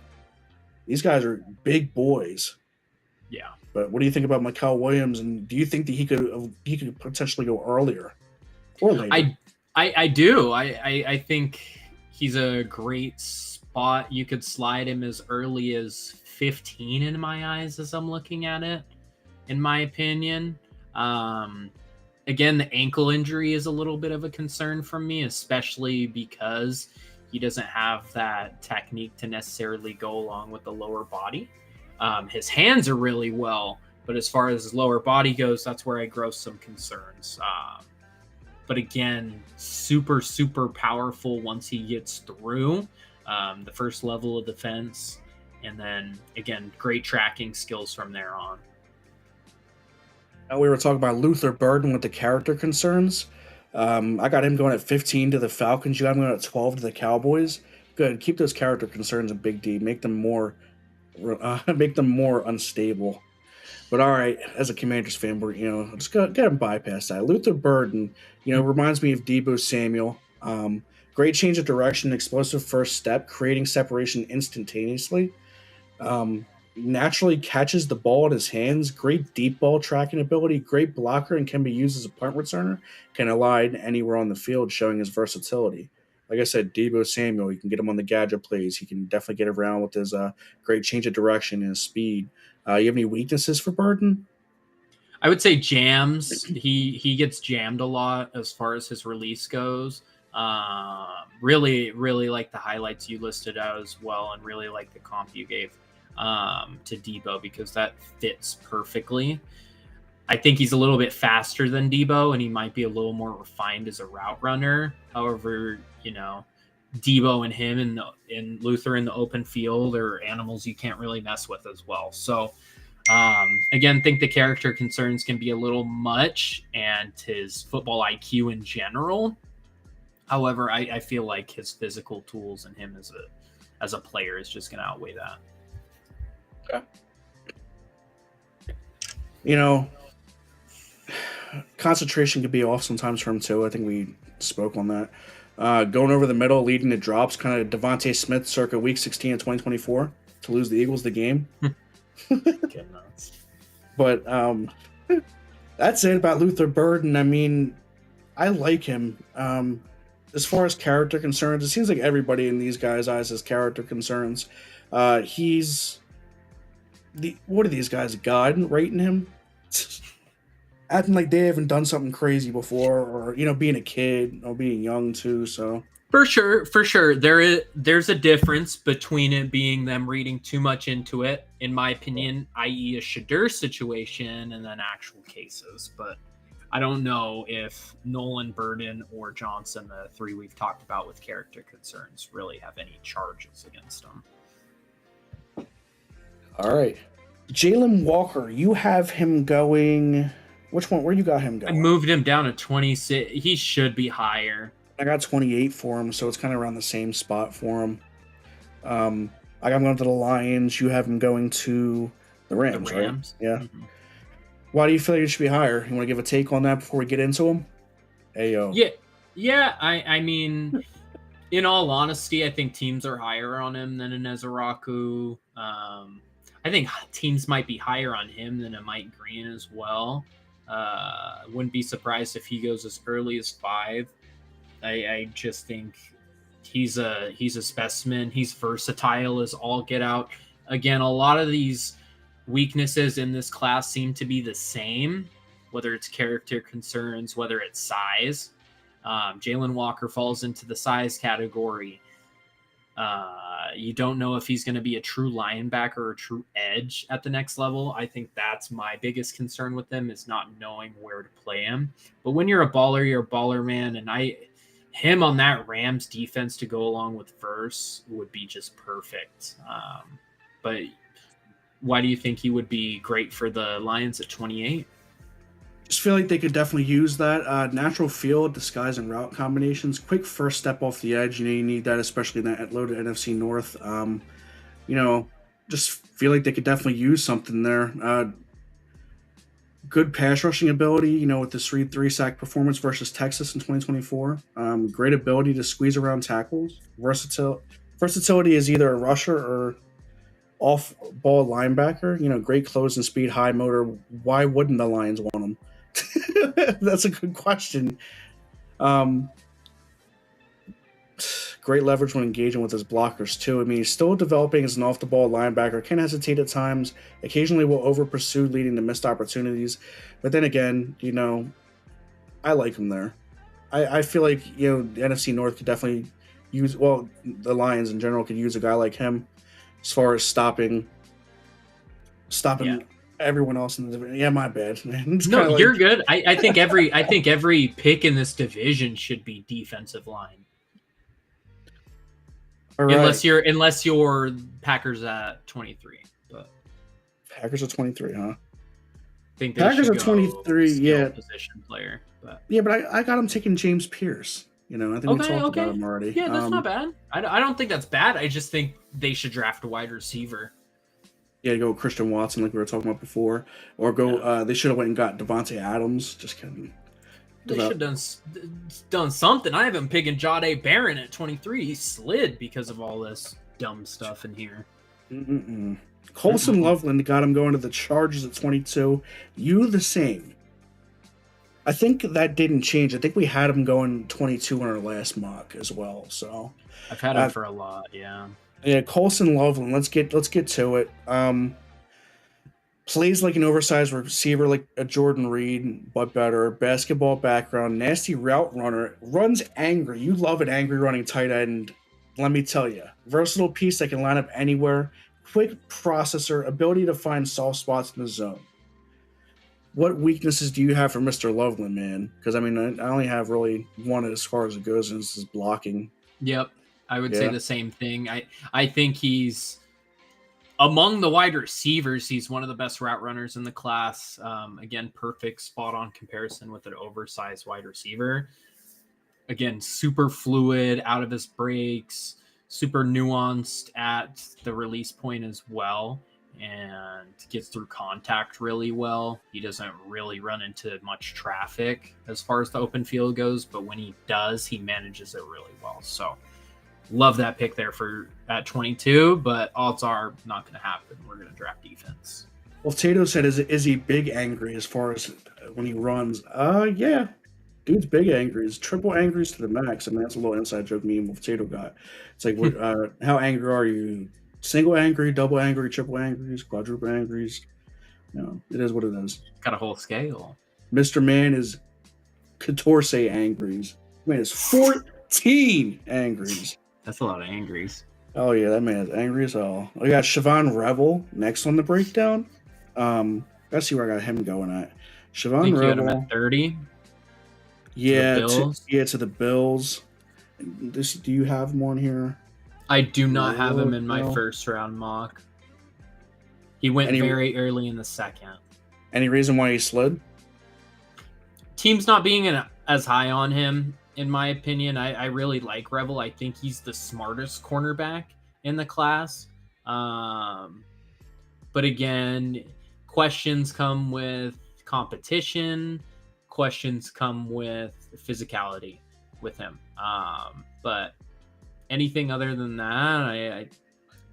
These guys are big boys. Yeah. But what do you think about Mikel Williams? And do you think that he could potentially go earlier or later? I do. I think he's a great spot. You could slide him as early as 15 in my eyes as I'm looking at it, in my opinion. Again, the ankle injury is a little bit of a concern for me, especially because he doesn't have that technique to necessarily go along with the lower body. His hands are really well, but as far as his lower body goes, that's where I grow some concerns. But again, super, super powerful once he gets through the first level of defense. And then, again, great tracking skills from there on. We were talking about Luther Burden with the character concerns. I got him going at 15 to the Falcons. You got him going at 12 to the Cowboys. Good. Keep those character concerns in Big D. Make them more unstable. But all right, as a Commanders fan, we're just get him bypass that. Luther Burden, reminds me of Debo Samuel. Great change of direction, explosive first step, creating separation instantaneously. Naturally catches the ball in his hands. Great deep ball tracking ability. Great blocker and can be used as a punt returner. Can align anywhere on the field, showing his versatility. Like I said, Debo Samuel, you can get him on the gadget plays. He can definitely get around with his great change of direction and his speed. You have any weaknesses for Burden? I would say jams. He gets jammed a lot as far as his release goes. Really, really like the highlights you listed out as well, and really like the comp you gave to Debo because that fits perfectly. I think he's a little bit faster than Debo, and he might be a little more refined as a route runner. However, Debo and him and Luther in the open field are animals you can't really mess with as well. So, again, think the character concerns can be a little much, and his football IQ in general. However, I feel like his physical tools and him as a player is just going to outweigh that. Okay. Concentration could be off sometimes for him too. I think we spoke on that. Going over the middle, leading the drops, kind of Devontae Smith circa week 16 of 2024 to lose the Eagles the game. But that's it about Luther Burden. I mean, I like him. As far as character concerns, it seems like everybody in these guys' eyes has character concerns. What are these guys, God rating him? Acting like they haven't done something crazy before, or being a kid or being young too. So for sure, there's a difference between it being them reading too much into it, in my opinion, i.e., a Shadur situation, and then actual cases. But I don't know if Nolan, Burden, or Johnson, the three we've talked about with character concerns, really have any charges against them. All right, Jalen Walker, you have him going. Which one? Where you got him going? I moved him down to 26. He should be higher. I got 28 for him, so it's kind of around the same spot for him. I got him going to the Lions. You have him going to the Rams, right? Yeah. Mm-hmm. Why do you feel like it should be higher? You want to give a take on that before we get into him? Ayo. Yeah. I mean, in all honesty, I think teams are higher on him than in Ezeraku. I think teams might be higher on him than a Mike Green as well. Wouldn't be surprised if he goes as early as 5. I just think he's a specimen. He's versatile as all get out. Again, a lot of these weaknesses in this class seem to be the same, whether it's character concerns, whether it's size. Jalen Walker falls into the size category. You don't know if he's going to be a true linebacker or a true edge at the next level. I think that's my biggest concern with him, is not knowing where to play him. But when you're a baller, man. And him on that Rams defense to go along with Verse would be just perfect. But why do you think he would be great for the Lions at 28? Just feel like they could definitely use that natural field, disguise, and route combinations. Quick first step off the edge. You need that, especially in that loaded NFC North. You know, just feel like they could definitely use something there. Good pass rushing ability, with this 3 sack performance versus Texas in 2024. Great ability to squeeze around tackles. Versatility is either a rusher or off ball linebacker. Great close and speed, high motor. Why wouldn't the Lions want him? That's a good question. Um, Great leverage when engaging with his blockers too. I mean, he's still developing as an off-the-ball linebacker. Can hesitate at times. Occasionally will over-pursue, leading to missed opportunities. But then again, I like him there. I feel like the NFC North could definitely use. Well, the Lions in general could use a guy like him as far as stopping Yeah. everyone else in the division. Yeah, my bad, man. No, you're good. I think every pick in this division should be defensive line. Right. Unless you're Packers at 23. But Packers at 23, huh? I think Packers at 23, yeah. Position player. But yeah, but I got him taking James Pierce. I think we talked about him already. Yeah, that's not bad. I don't think that's bad. I just think they should draft a wide receiver. Yeah, go Christian Watson like we were talking about before, or go. They should have went and got Devontae Adams. Just kidding. They should have done something. I have him picking Jahdae Barron at 23. He slid because of all this dumb stuff in here. Colson Loveland got him going to the Chargers at 22. You the same. I think that didn't change. I think we had him going 22 in our last mock as well. So I've had him for a lot. Yeah. Yeah, Colson Loveland. Let's get to it. Plays like an oversized receiver, like a Jordan Reed, but better. Basketball background, nasty route runner, runs angry. You love an angry running tight end. Let me tell you, versatile piece that can line up anywhere. Quick processor, ability to find soft spots in the zone. What weaknesses do you have for Mr. Loveland, man? Because I only have really one as far as it goes, and this is blocking. Yep. I would say the same thing. I think he's among the wide receivers. He's one of the best route runners in the class. Again, perfect spot on comparison with an oversized wide receiver. Again, super fluid out of his breaks, super nuanced at the release point as well, and gets through contact really well. He doesn't really run into much traffic as far as the open field goes, but when he does, he manages it really well. So love that pick there at 22, but odds are not going to happen. We're going to draft defense. Well, Tato said, is he big angry as far as when he runs? Yeah. Dude's big angries. Triple angries to the max. That's a little inside joke meme with Tato got. It's like, how angry are you? Single angry, double angry, triple angries, quadruple angries. It is what it is. Got a whole scale. Mr. Man is Catorce angries. Man is 14 angries. That's a lot of angries. Oh, yeah, that man is angry as hell. We got Siobhan Revel next on the breakdown. Let's see where I got him going at. Siobhan Revel. You got him at 30? Yeah, to the Bills. Do you have him on here? I do not have him in my first round mock. He went very early in the second. Any reason why he slid? Team's not being as high on him, in my opinion. I really like Revel. I think he's the smartest cornerback in the class. But again, questions come with competition. Questions come with physicality with him. But anything other than that,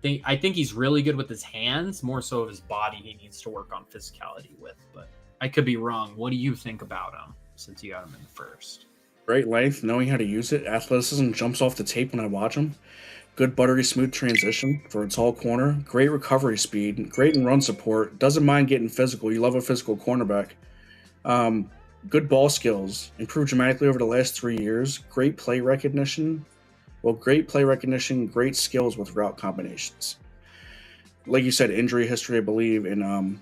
I think he's really good with his hands, more so of his body he needs to work on physicality with. But I could be wrong. What do you think about him since you got him in the first? Great length, knowing how to use it. Athleticism jumps off the tape when I watch him. Good buttery smooth transition for a tall corner. Great recovery speed. Great in run support. Doesn't mind getting physical. You love a physical cornerback. Good ball skills. Improved dramatically over the last 3 years. Great play recognition. Great play recognition. Great skills with route combinations. Like you said, injury history, I believe, and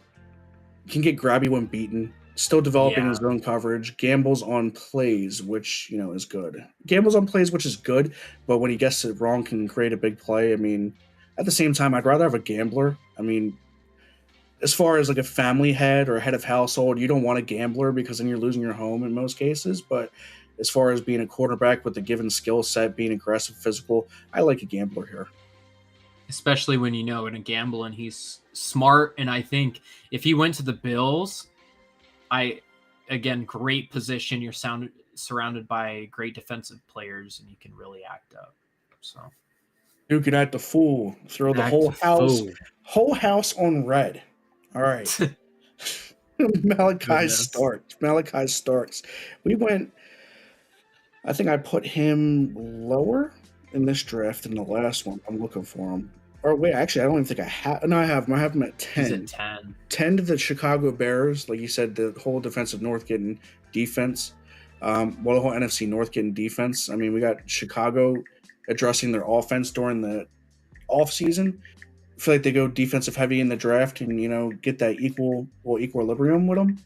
can get grabby when beaten. Still developing Yeah. his own coverage. Gambles on plays, which is good. Gambles on plays, which is good, but when he gets it wrong, can create a big play. I mean, at the same time, I'd rather have a gambler. I mean, as far as like a family head or a head of household, you don't want a gambler because then you're losing your home in most cases. But as far as being a quarterback with a given skill set, being aggressive, physical, I like a gambler here. Especially when in a gamble and he's smart. And I think if he went to the Bills, great position. You're surrounded by great defensive players, and you can really act up. So Duke it at the fool. Throw the act whole house on red. All right. Malachi Goodness. Starks. Malachi Starks. We went. I think I put him lower in this draft than the last one. I'm looking for him. Or wait, actually, I don't even think I have. No, I have him. I have him at 10. He's at 10. 10 to the Chicago Bears. Like you said, the whole defensive North getting defense. The whole NFC North getting defense. I mean, we got Chicago addressing their offense during the off season. I feel like they go defensive heavy in the draft and get that equilibrium with them.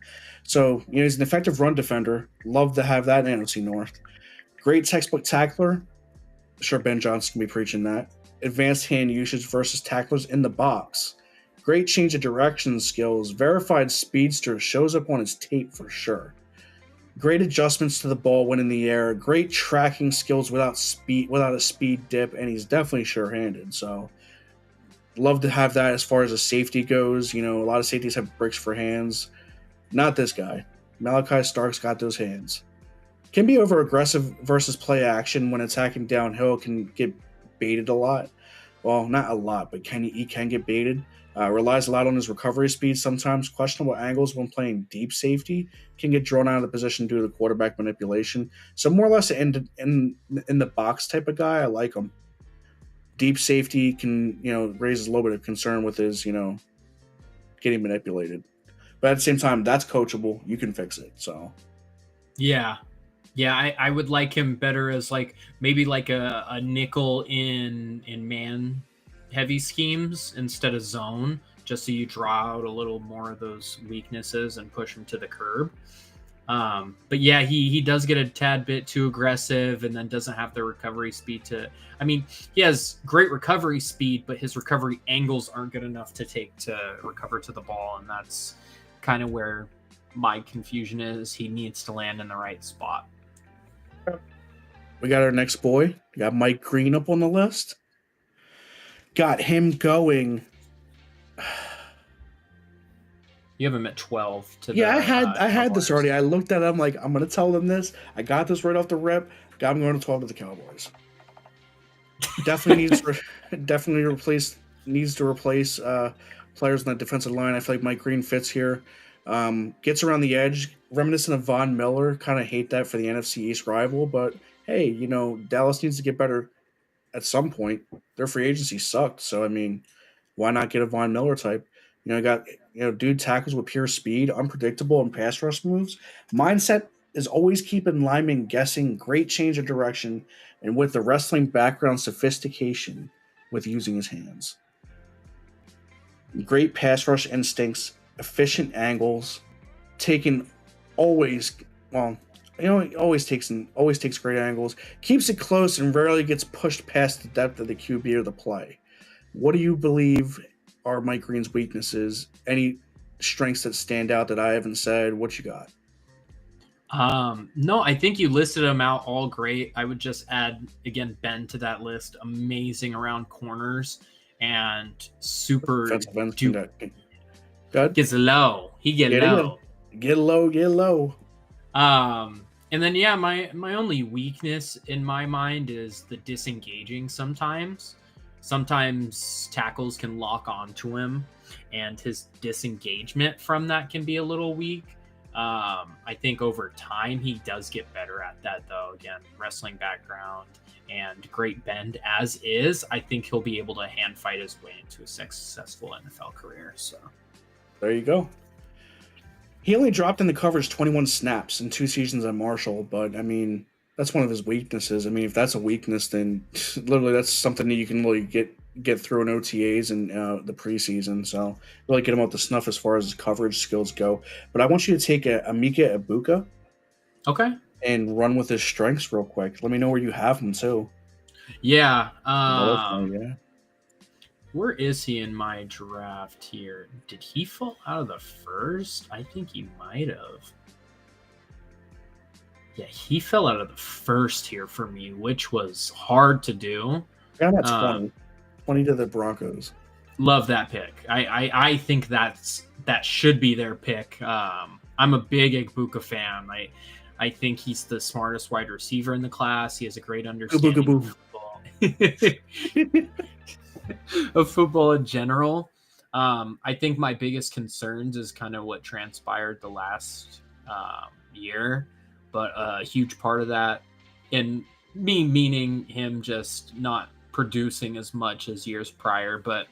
So he's an effective run defender. Love to have that in NFC North. Great textbook tackler. Sure, Ben Johnson can be preaching that. Advanced hand usage versus tacklers in the box. Great change of direction skills. Verified speedster, shows up on his tape for sure. Great adjustments to the ball when in the air. Great tracking skills without a speed dip, and he's definitely sure-handed. So, love to have that as far as a safety goes. A lot of safeties have bricks for hands. Not this guy. Malachi Starks got those hands. Can be over aggressive versus play action when attacking downhill. Can get baited a lot. Well, not a lot, but he can get baited. Relies a lot on his recovery speed. Sometimes questionable angles when playing deep safety can get drawn out of the position due to quarterback manipulation. So more or less in the box type of guy. I like him. Deep safety can raise a little bit of concern with his getting manipulated, but at the same time that's coachable. You can fix it. So yeah. I would like him better as maybe a nickel in man heavy schemes instead of zone, just so you draw out a little more of those weaknesses and push him to the curb. But yeah, he does get a tad bit too aggressive and then doesn't have the recovery speed he has great recovery speed, but his recovery angles aren't good enough to recover to the ball. And that's kind of where my confusion is. He needs to land in the right spot. We got our next boy. We got Mike Green up on the list. Got him going. You have him at 12. I had this already. I looked at it. I'm like, I'm going to tell them this. I got this right off the rip. Got him going to 12 to the Cowboys. Definitely needs to replace players on the defensive line. I feel like Mike Green fits here. Gets around the edge, reminiscent of Von Miller. Kind of hate that for the NFC East rival, but hey, Dallas needs to get better at some point. Their free agency sucked, so I mean, why not get a Von Miller type? Dude tackles with pure speed, unpredictable, and pass rush moves. Mindset is always keeping linemen guessing. Great change of direction, and with the wrestling background, sophistication with using his hands. Great pass rush instincts, efficient angles, always takes great angles, keeps it close, and rarely gets pushed past the depth of the QB or the play. What do you believe are Mike Green's weaknesses? Any strengths that stand out that I haven't said? What you got? No, I think you listed them out all great. I would just add again Ben to that list. Amazing around corners and super gets low. He get low. Get low. And then yeah, my only weakness in my mind is the disengaging sometimes. Sometimes tackles can lock onto him and his disengagement from that can be a little weak. I think over time he does get better at that though. Again, wrestling background and great bend as is. I think he'll be able to hand fight his way into a successful NFL career. So there you go. He only dropped in the coverage 21 snaps in 2 seasons at Marshall, but I mean, that's one of his weaknesses. I mean, if that's a weakness, then literally that's something that you can really get through in OTAs and the preseason. So really get him up to snuff as far as his coverage skills go. But I want you to take a Mika Ibuka Okay. and run with his strengths real quick. Let me know where you have him too. Yeah. Yeah. Where is he in my draft here? Did he fall out of the first? I think he might have. Yeah, he fell out of the first here for me, which was hard to do. Yeah, I'm at 20. 20 to the Broncos. Love that pick. I think that should be their pick. I'm a big Igbuka fan. I think he's the smartest wide receiver in the class. He has a great understanding of football. Of football in general. I think my biggest concerns is kind of what transpired the last year, but a huge part of that, and me meaning him just not producing as much as years prior, but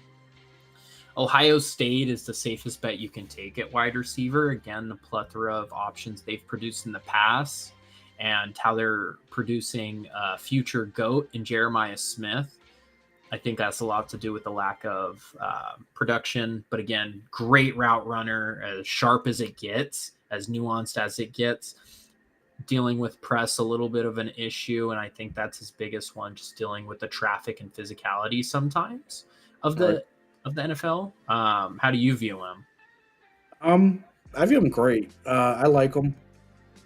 Ohio State is the safest bet you can take at wide receiver. Again, the plethora of options they've produced in the past and how they're producing future GOAT in Jeremiah Smith. I think that's a lot to do with the lack of production. But again, great route runner, as sharp as it gets, as nuanced as it gets. Dealing with press, a little bit of an issue. And I think that's his biggest one, just dealing with the traffic and physicality sometimes of the NFL. How do you view him? I view him great. I like him.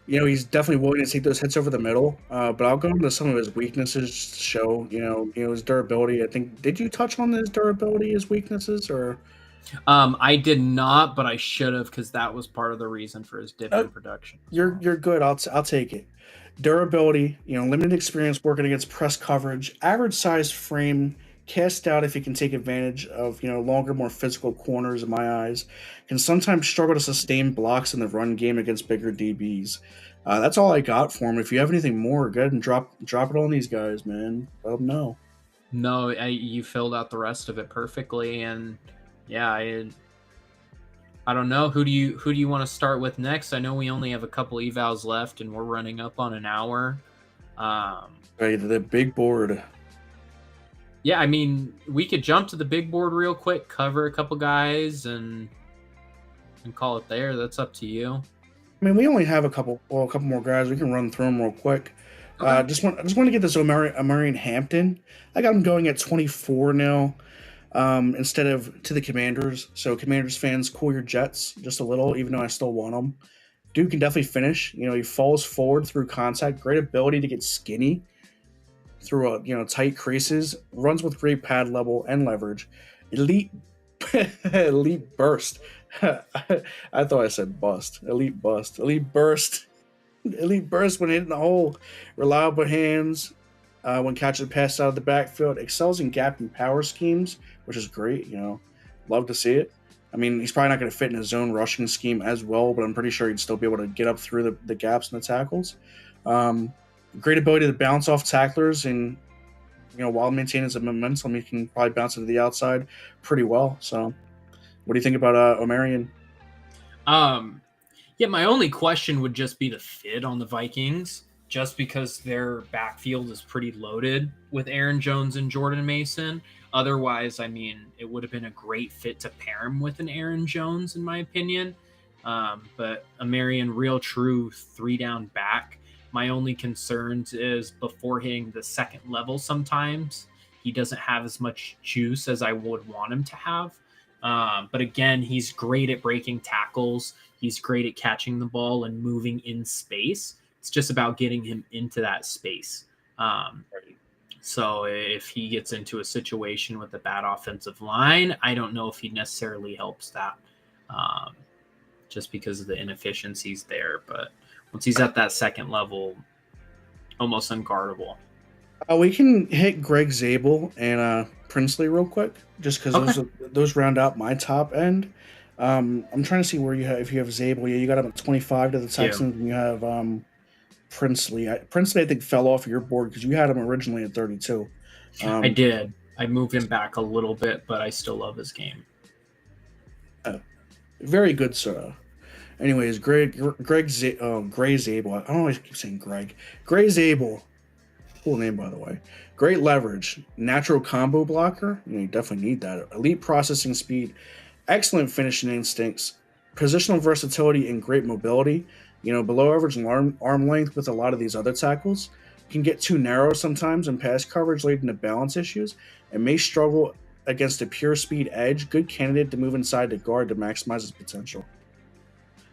He's definitely willing to take those hits over the middle. But I'll go into some of his weaknesses to show, his durability. I think, did you touch on his durability, his weaknesses, or? I did not, but I should have, because that was part of the reason for his dip in production. You're good. I'll take it. Durability, limited experience working against press coverage, average size frame, cast out if he can take advantage of longer, more physical corners in my eyes, can sometimes struggle to sustain blocks in the run game against bigger DBs. That's all I got for him. If you have anything more, go ahead and drop it on these guys, man. Let them know. No, you filled out the rest of it perfectly, and yeah, I don't know, who do you want to start with next? I know we only have a couple evals left, and we're running up on an hour. Right, the big board. Yeah, I mean, we could jump to the big board real quick, cover a couple guys, and call it there. That's up to you. I mean, we only have a couple more guys. We can run through them real quick. Okay. I just want to get this Omarion Hampton. I got him going at 24 now, instead of to the Commanders. So Commanders fans, cool your jets just a little, even though I still want him. Dude can definitely finish. He falls forward through contact. Great ability to get skinny through tight creases. Runs with great pad level and leverage. Elite burst. I thought I said bust. Elite bust. Elite burst. Elite burst when hitting the hole. Reliable hands when catching pass out of the backfield. Excels in gap and power schemes, which is great. Love to see it. I mean, he's probably not going to fit in his zone rushing scheme as well, but I'm pretty sure he'd still be able to get up through the gaps and the tackles. Great ability to bounce off tacklers, and while maintaining his momentum, he can probably bounce into the outside pretty well. So, what do you think about Omarion? Yeah, my only question would just be the fit on the Vikings, just because their backfield is pretty loaded with Aaron Jones and Jordan Mason. Otherwise, I mean, it would have been a great fit to pair him with an Aaron Jones, in my opinion. But Omarion, real true 3-down back. My only concerns is before hitting the second level, sometimes he doesn't have as much juice as I would want him to have. But again, he's great at breaking tackles. He's great at catching the ball and moving in space. It's just about getting him into that space. So if he gets into a situation with a bad offensive line, I don't know if he necessarily helps that, just because of the inefficiencies there. But once he's at that second level, almost unguardable. We can hit Greg Zabel and Princely real quick, just because those round out my top end. I'm trying to see where if you have Zabel. Yeah, you got him at 25 to the Texans, and you have Princely. Princely, I think, fell off your board because you had him originally at 32. I did. I moved him back a little bit, but I still love his game. Very good, sir. Anyways, Gray Zabel. I don't always keep saying Greg. Gray Zabel. Cool name, by the way. Great leverage, natural combo blocker. You definitely need that. Elite processing speed, excellent finishing instincts, positional versatility, and great mobility. Below average arm length with a lot of these other tackles can get too narrow sometimes in pass coverage, leading to balance issues, and may struggle against a pure speed edge. Good candidate to move inside the guard to maximize his potential.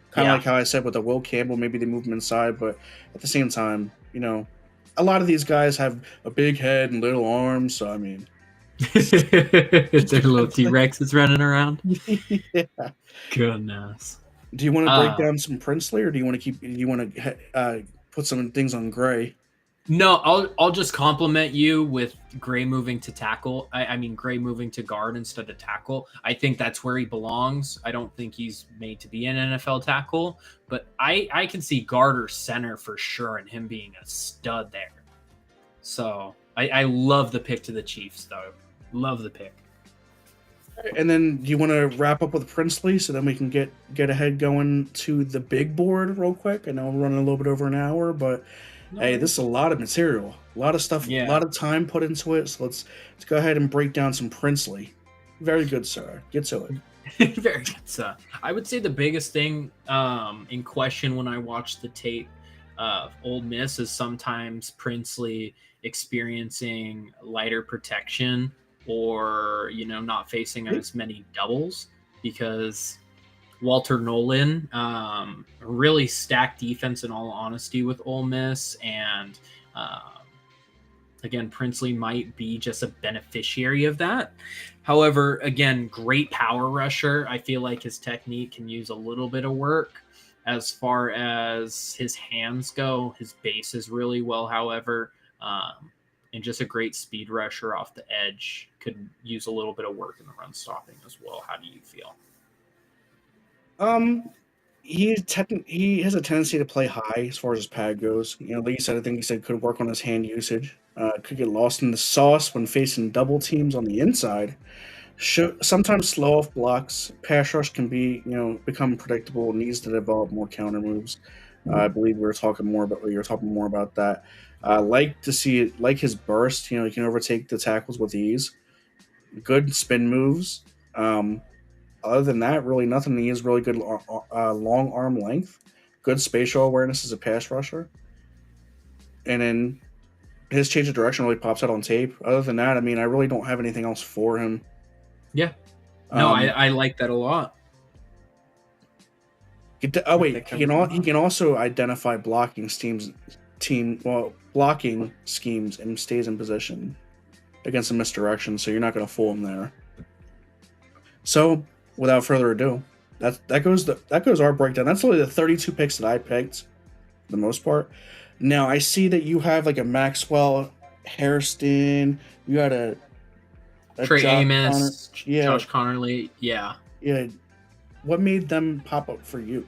Kind of Yeah. like how I said with the Will Campbell, maybe they move him inside, but at the same time, a lot of these guys have a big head and little arms. So I mean, Their little T-Rex is running around. yeah. Goodness. Do you want to break down some Princely, or do you want to keep? Do you want to put some things on Gray? No, I'll just compliment you with Gray moving to tackle. I mean Gray moving to guard instead of tackle. I think that's where he belongs. I don't think he's made to be an NFL tackle, but I can see guard or center for sure, and him being a stud there. So I love the pick to the Chiefs, though. Love the pick. And then do you want to wrap up with Princely so then we can get ahead going to the big board real quick? I know we're running a little bit over an hour, but hey, this is a lot of material, a lot of stuff, a lot of time put into it. So let's go ahead and break down some Princely. Very good, sir. Get to it. Very good, sir. I would say the biggest thing in question when I watch the tape of Ole Miss is sometimes Princely experiencing lighter protection or not facing as many doubles, because Walter Nolan really stacked defense in all honesty with Ole Miss, and again, Princely might be just a beneficiary of that. However, again, great power rusher. I feel like his technique can use a little bit of work. As far as his hands go, his base is really well, however, and just a great speed rusher off the edge. Could use a little bit of work in the run stopping as well. How do you feel? He has a tendency to play high as far as his pad goes. Like you said, I think he said could work on his hand usage. Could get lost in the sauce when facing double teams on the inside. Sometimes slow off blocks. Pass rush can become predictable. Needs to develop more counter moves. I believe you were talking more about that. Like to see it, like his burst. He can overtake the tackles with ease. Good spin moves. Other than that, really nothing. He has really good long arm length. Good spatial awareness as a pass rusher. And then his change of direction really pops out on tape. Other than that, I mean, I really don't have anything else for him. Yeah. No, I like that a lot. He can also identify blocking schemes and stays in position against a misdirection, so you're not going to fool him there. So, without further ado, that goes our breakdown. That's only the 32 picks that I picked, for the most part. Now I see that you have like a Maxwell, Hairston. You had a Trey Amos, Josh Connerly. Yeah. What made them pop up for you?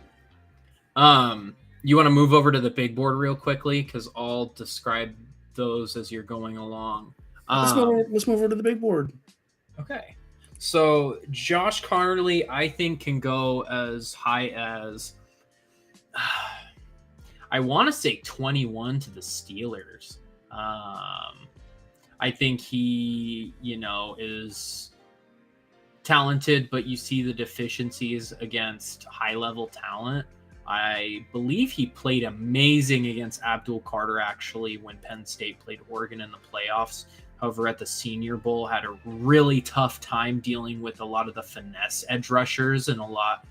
You want to move over to the big board real quickly, because I'll describe those as you're going along. Let's move over to the big board. Okay. So Josh Connerly, I think, can go as high as I want to say 21 to the Steelers. I think he, is talented, but you see the deficiencies against high-level talent. I believe he played amazing against Abdul Carter, actually, when Penn State played Oregon in the playoffs. However, at the Senior Bowl, had a really tough time dealing with a lot of the finesse edge rushers, and a lot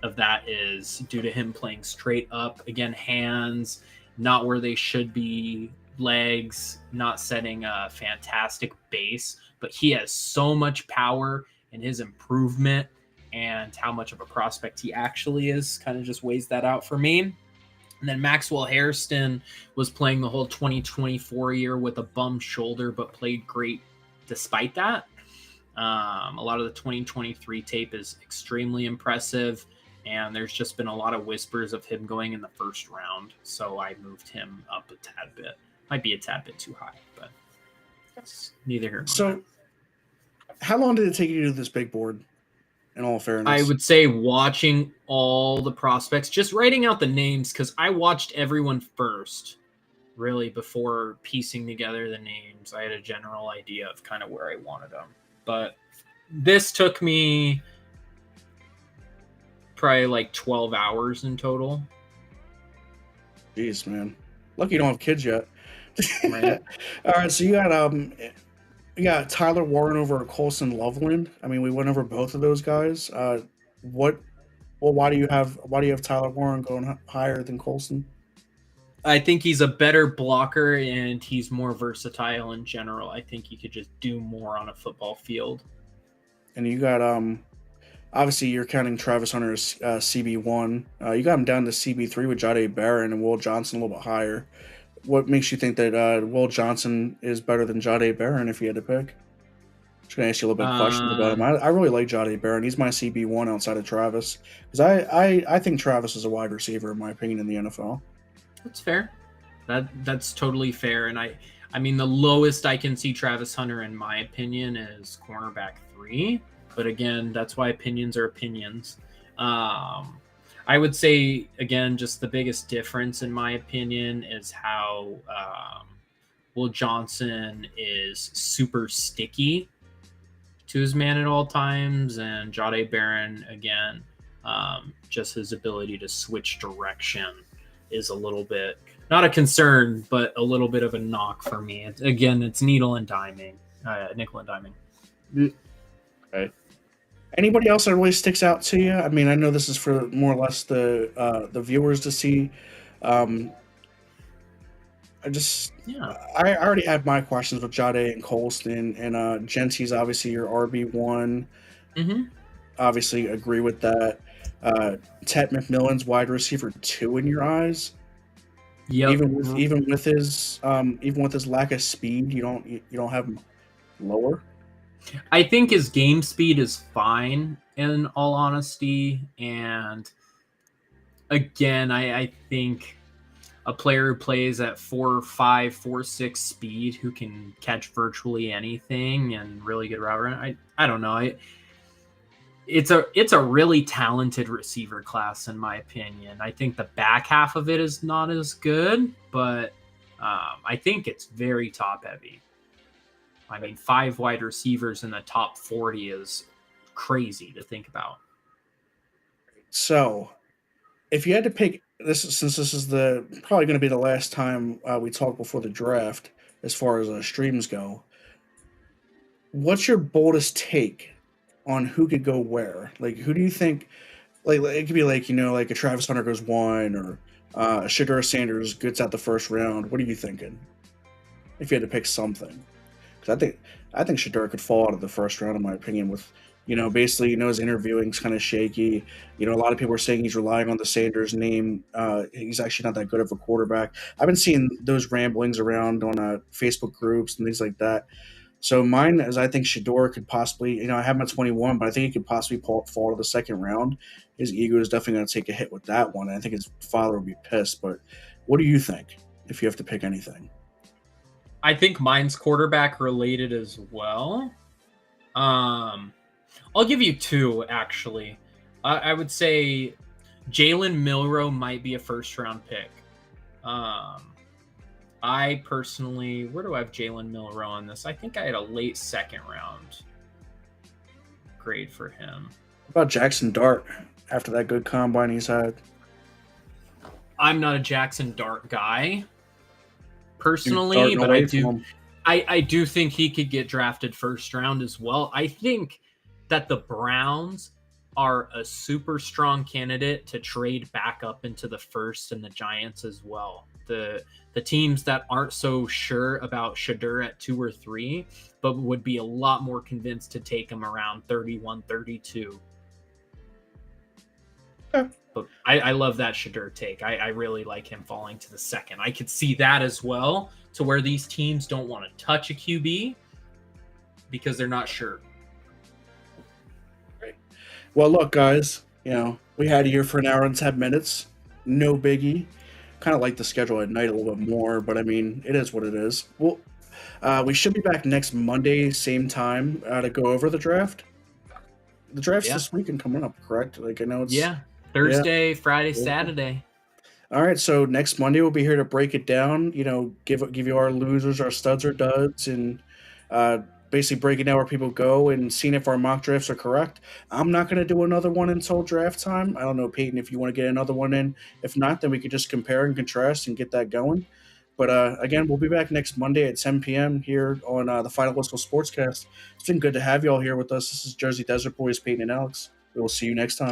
of that is due to him playing straight up. Again, hands not where they should be, legs not setting a fantastic base, but he has so much power, and his improvement and how much of a prospect he actually is kind of just weighs that out for me. And then Maxwell Hairston was playing the whole 2024 year with a bum shoulder, but played great despite that. A lot of the 2023 tape is extremely impressive, and there's just been a lot of whispers of him going in the first round. So I moved him up a tad bit. Might be a tad bit too high, but that's neither here nor there. How long did it take you to do this big board? In all fairness, I would say watching all the prospects, just writing out the names, because I watched everyone first, really before piecing together the names. I had a general idea of kind of where I wanted them, but this took me probably like 12 hours in total. Jeez, man. Lucky you don't have kids yet. Right. All right, so you got Tyler Warren over Colson Loveland. I mean, we went over both of those guys. What? Well, why do you have Tyler Warren going higher than Colson? I think he's a better blocker and he's more versatile in general. I think he could just do more on a football field. And you got obviously you're counting Travis Hunter as CB1. You got him down to CB3 with Jade Barron and Will Johnson a little bit higher. What makes you think that Will Johnson is better than Jade Barron if you had to pick? Just gonna ask you a little bit of questions about him. I really like Jade Barron. He's my CB1 outside of Travis because I think Travis is a wide receiver in my opinion in the NFL. That's fair. That's totally fair. And I mean the lowest I can see Travis Hunter in my opinion is cornerback 3. But again, that's why opinions are opinions. I would say again, just the biggest difference in my opinion is how Will Johnson is super sticky to his man at all times, and Jade Barron again, just his ability to switch direction is a little bit not a concern, but a little bit of a knock for me. It's nickel and diming. Okay. Anybody else that really sticks out to you? I mean, I know this is for more or less the viewers to see. I already had my questions with Jade and Colston, and Gentsy's obviously your RB1. Mm-hmm. Obviously, agree with that. Tet McMillan's wide receiver 2 in your eyes. Yep. Even with his lack of speed, you don't have him lower. I think his game speed is fine, in all honesty. And again, I think a player who plays at 4.5, 4.6 speed, who can catch virtually anything and really good route run. I don't know. It's a really talented receiver class, in my opinion. I think the back half of it is not as good, but I think it's very top heavy. I mean, 5 wide receivers in the top 40 is crazy to think about. So, if you had to pick this, since this is probably going to be the last time we talk before the draft, as far as streams go, what's your boldest take on who could go where? Like, who do you think? Like, it could be like like a Travis Hunter goes 1, or Shedeur Sanders gets out the first round. What are you thinking? If you had to pick something. I think Shedeur could fall out of the first round, in my opinion, with basically his interviewing's kind of shaky. A lot of people are saying he's relying on the Sanders name. He's actually not that good of a quarterback. I've been seeing those ramblings around on Facebook groups and things like that. So mine is, I think Shedeur could possibly, I have him at 21, but I think he could possibly fall to the second round. His ego is definitely going to take a hit with that one. And I think his father would be pissed. But what do you think if you have to pick anything? I think mine's quarterback related as well. I'll give you 2, actually. I would say Jalen Milroe might be a first-round pick. I personally, where do I have Jalen Milroe on this? I think I had a late second-round grade for him. What about Jackson Dart after that good combine he's had? I'm not a Jackson Dart guy personally, but I do think he could get drafted first round as well. I think that the Browns are a super strong candidate to trade back up into the first, and the Giants as well. The teams that aren't so sure about Shedeur at 2 or 3, but would be a lot more convinced to take him around 31, 32. Okay. But I love that Shedeur take. I really like him falling to the second. I could see that as well, to where these teams don't want to touch a QB because they're not sure. Great. Well, look, guys, we had you here for an hour and 10 minutes. No biggie. Kind of like the schedule at night a little bit more, but I mean, it is what it is. Well, we should be back next Monday, same time, to go over the draft. The draft's this weekend coming up, correct? Like, I know it's... Thursday, Friday, Saturday. All right, so next Monday we'll be here to break it down. Give you our losers, our studs, or duds, and uh, basically breaking down where people go and seeing if our mock drafts are correct. I'm not going to do another one until draft time. I don't know, Peyton, if you want to get another one in. If not, then we could just compare and contrast and get that going. But again, we'll be back next Monday at 10 p.m. here on the Final Whistle Sportscast. It's been good to have you all here with us. This is Jersey Desert Boys, Peyton and Alex. We will see you next time.